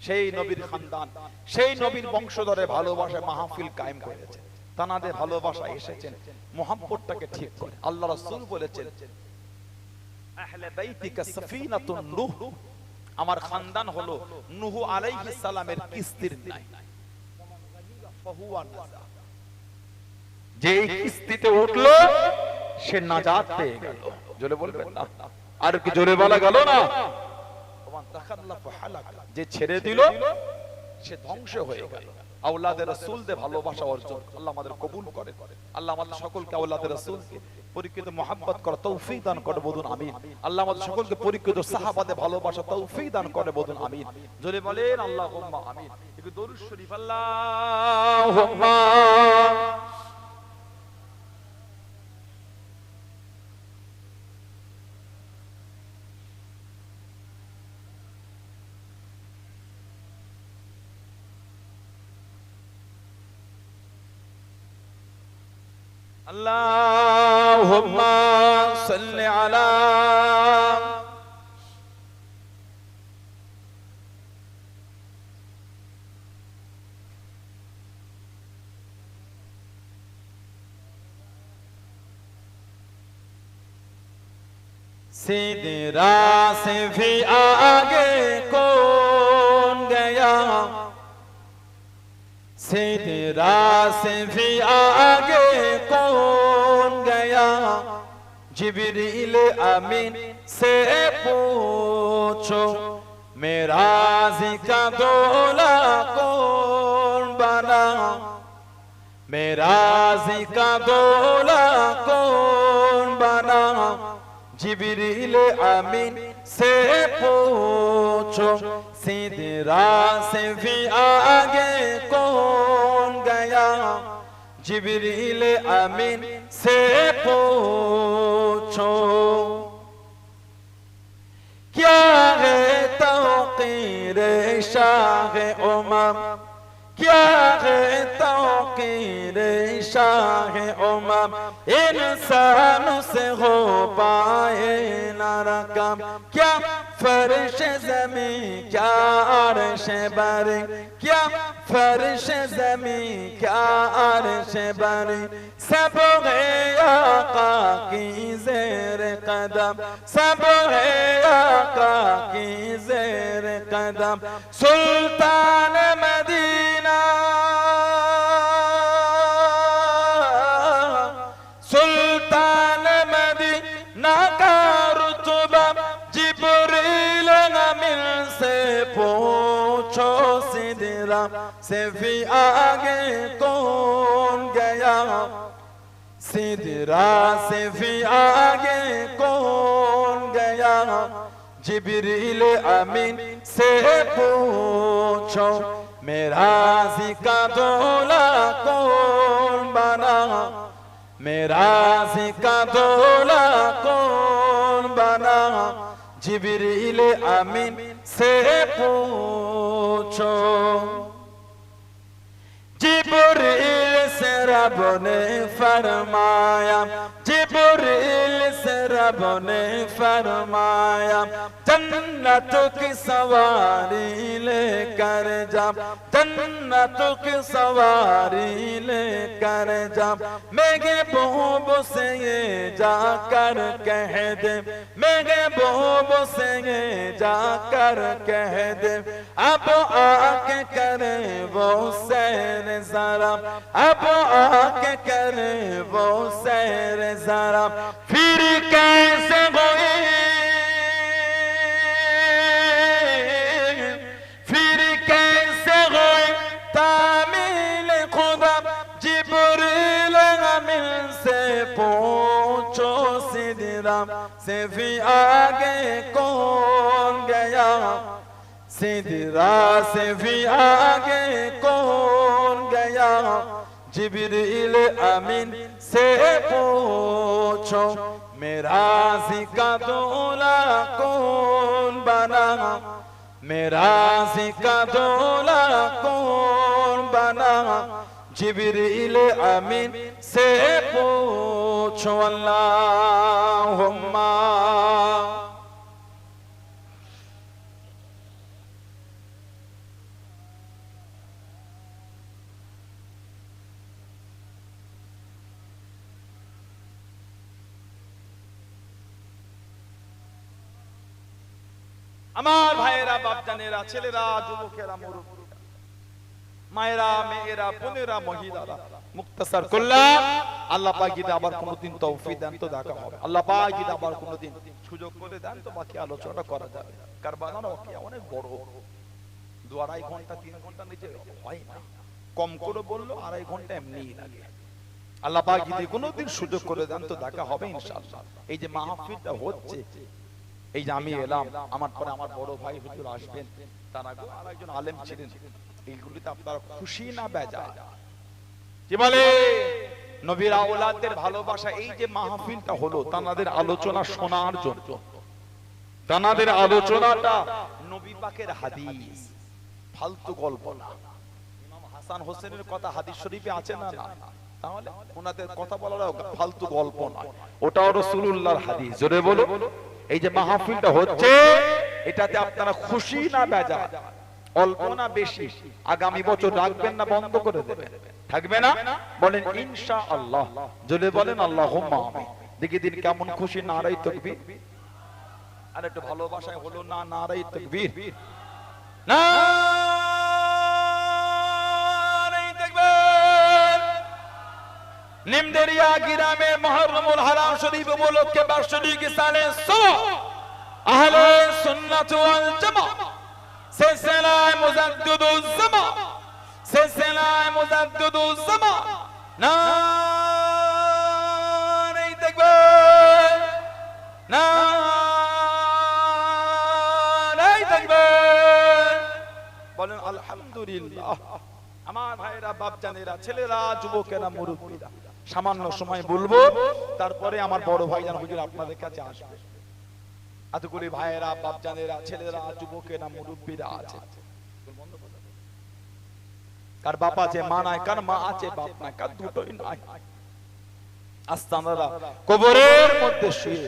সেই নবীর খানদান, সেই নবীর বংশধরে ভালোবাসা মাহফিল কায়েম করেছে, তানাদের ভালোবাসা এসেছেন, মুহাব্বতটাকে ঠিক করে। আল্লাহ রাসূল বলেছেন, আহলে বাইতিকা সাফিনাতুন নূহ, আমার খানদান হলো নূহ আলাইহিস সালামের কিস্তির ন্যায়। যে কিস্তিতে উঠলো সে নাজাত পেয়ে গেল। জোরে বলবেন না, আর কি জোরে বলা গেল না? যে ছেড়ে দিল সে ধ্বংস হয়ে গেল। আওলাদে রাসূলদের ভালোবাসা অর্জন আল্লাহ আমাদের কবুল করে। আল্লাহ আমাদের সকলকে আওলাদে রাসূলকে পরিকৃত মুহাব্বত করার তৌফিক দান করে, বলুন আমিন। আল্লাহ আমাদের সকলকে পরিকৃত সাহাবাদের ভালোবাসা তৌফিক দান করে, বলুন আমিন। জোরে বলেন আল্লাহুম্মা আমিন। একটু দরুদ শরীফ আল্লাহুম্মা Allahumma salli ala सीधे राह से भी आगे कौन गया, सीधे राह से भी आगे कौन गया, जिब्रील अमीन से पूछो मेरा जिका दूल्हा कौन बना, मेरा जिका दूल्हा कौन बना, जिब्रील अमीन से पूछो, सिदरा से भी आगे कौन गया, जिब्रील अमीन से पूछो। क्या है तौक़ीर शाह उमम, क्या है तौक़ीर शाह उमम, इंसान से हो पाए ना रकम। क्या फर्श ज़मीं, क्या अर्श बरी, क्या फर्श ज़मीं, क्या अर्श बरी, सब है आका की ज़ेर कदम, सब है आका की ज़ेर कदम। सुल्तान मदीना, सुल्तान मदीना का रुतबा, जिब्रील अमीन से पूछो, सिदरा से भी आगे कौन गया, सिदरा से भी आगे कौन गया, जिब्रील अमीन से पूछो। मेराज़ी का दूल्हा कौन बना, मेराज़ी का दूल्हा कौन बना, जिब्रील अमीन से पूछो। जिब्रील से रब ने फरमाया, जिब्रील से रब ने फरमाया, जन्नत की सवारी लेकर जा, जन्नत की सवारी लेकर जा। महबूब से ये जाकर कह दे, महबूब से ये जाकर कह दे, अब आके करे वो सैर ज़रा, अब आके करे वो सैर ज़रा। फिर कैसे होई, फिर कैसे होई तामील खुदा, जिब्रील अमीन से पूछो, सिदरा से भी आगे कौन गया, सिदरा से भी आगे कौन गया, जिब्रील अमीन से पूछो। मेराज़ी का दूल्हा कौन बना, मेराज़ी का दूल्हा कौन बना, जिब्रील अमीन से पूछो। अल्लाहुम्मा আমার ভাইয়েরা, বাপজানেরা, ছেলেরা, যুবকেরা, মুরব্বীরা, মায়েরা, মেয়েরা, বোনেরা, মহিলারা, মুক্তাসার করলাম। আল্লাহ পাক যদি আবার কোনোদিন তৌফিক দেন তো দেখা হবে, আল্লাহ পাক যদি আবার কোনোদিন সুযোগ করে দেন তো বাকি আলোচনা করা যাবে। কারবালার ওয়াকিয়া অনেক বড়, 2-2.5 ঘন্টা 3 ঘন্টা নিচে হয় না, কম করে বললো 2.5 ঘন্টা এমনিই লাগে। আল্লাহ পাক যদি কোনোদিন সুযোগ করে দেন তো দেখা হবে ইনশাআল্লাহ। এই যে মাহফিলটা হচ্ছে, এই যে আমি এলাম, আমার পরে আমার বড় ভাই হুজুর আসবেন, তার আগে আরেকজন আলেম ছিলেন, এইগুলিতে আপনারা খুশি না বেজার? কি বলে নবীর আওলাদদের ভালোবাসা। এই যে মাহফিলটা হলো তাদের আলোচনা শোনার জন্য, তাদের আলোচনাটা নবী পাকের হাদিস, ফালতু গল্প না। ইমাম হাসান হোসেনের কথা হাদিস শরীফে আছে না? না। তাহলে ওনাদের কথা বলাটা ফালতু গল্প নয়, ওটাও রাসূলুল্লাহর হাদিস। জোরে বলো। এই যে মাহফিলটা হচ্ছে এটাতে আপনারা খুশি না বেজার, অল্প না বেশি, আগামী বছর রাখবেন না বন্ধ করে দেবেন? থাকবে না? বলেন ইনশাআল্লাহ। জোরে বলেন আল্লাহুম্মা আমিন। দেখি দিন কেমন খুশি, নারায়ে তাকবীর। আর একটু ভালোবাসায় হলো না, নারায়ে তাকবীর, নারায়ে তাকবীর। নিমদেরিয়া গ্রামে মুহররমুল হারাম শরীফ উপলক্ষে বার্ষিক সালে আহলে সুন্নাত ওয়াল জামাত সিলসিলায়ে মুজাদ্দিদুজ জামান, সিলসিলায়ে মুজাদ্দিদুজ জামান, নারায়ে তাকবীর, নারায়ে বলেন আলহামদুলিল্লাহ। আমার ভাইরা, বাপজানেরা, ছেলেরা, যুবকেরা, মুরব্বীরা, সামান্য সময় বলবো, তারপরে আমার বড় ভাইজান হুজুর আপনাদের কাছে আসবে। এতগুলি ভাইয়েরা, বাপজানেরা, ছেলেরা, যুবকেরা, মুরব্বীরা আছে। কার বাপ আছে, মা নাই, কার মা আছে, বাপ নাই, কার দুটোই নাই। আস্তানারা কবরের মধ্যে শুয়ে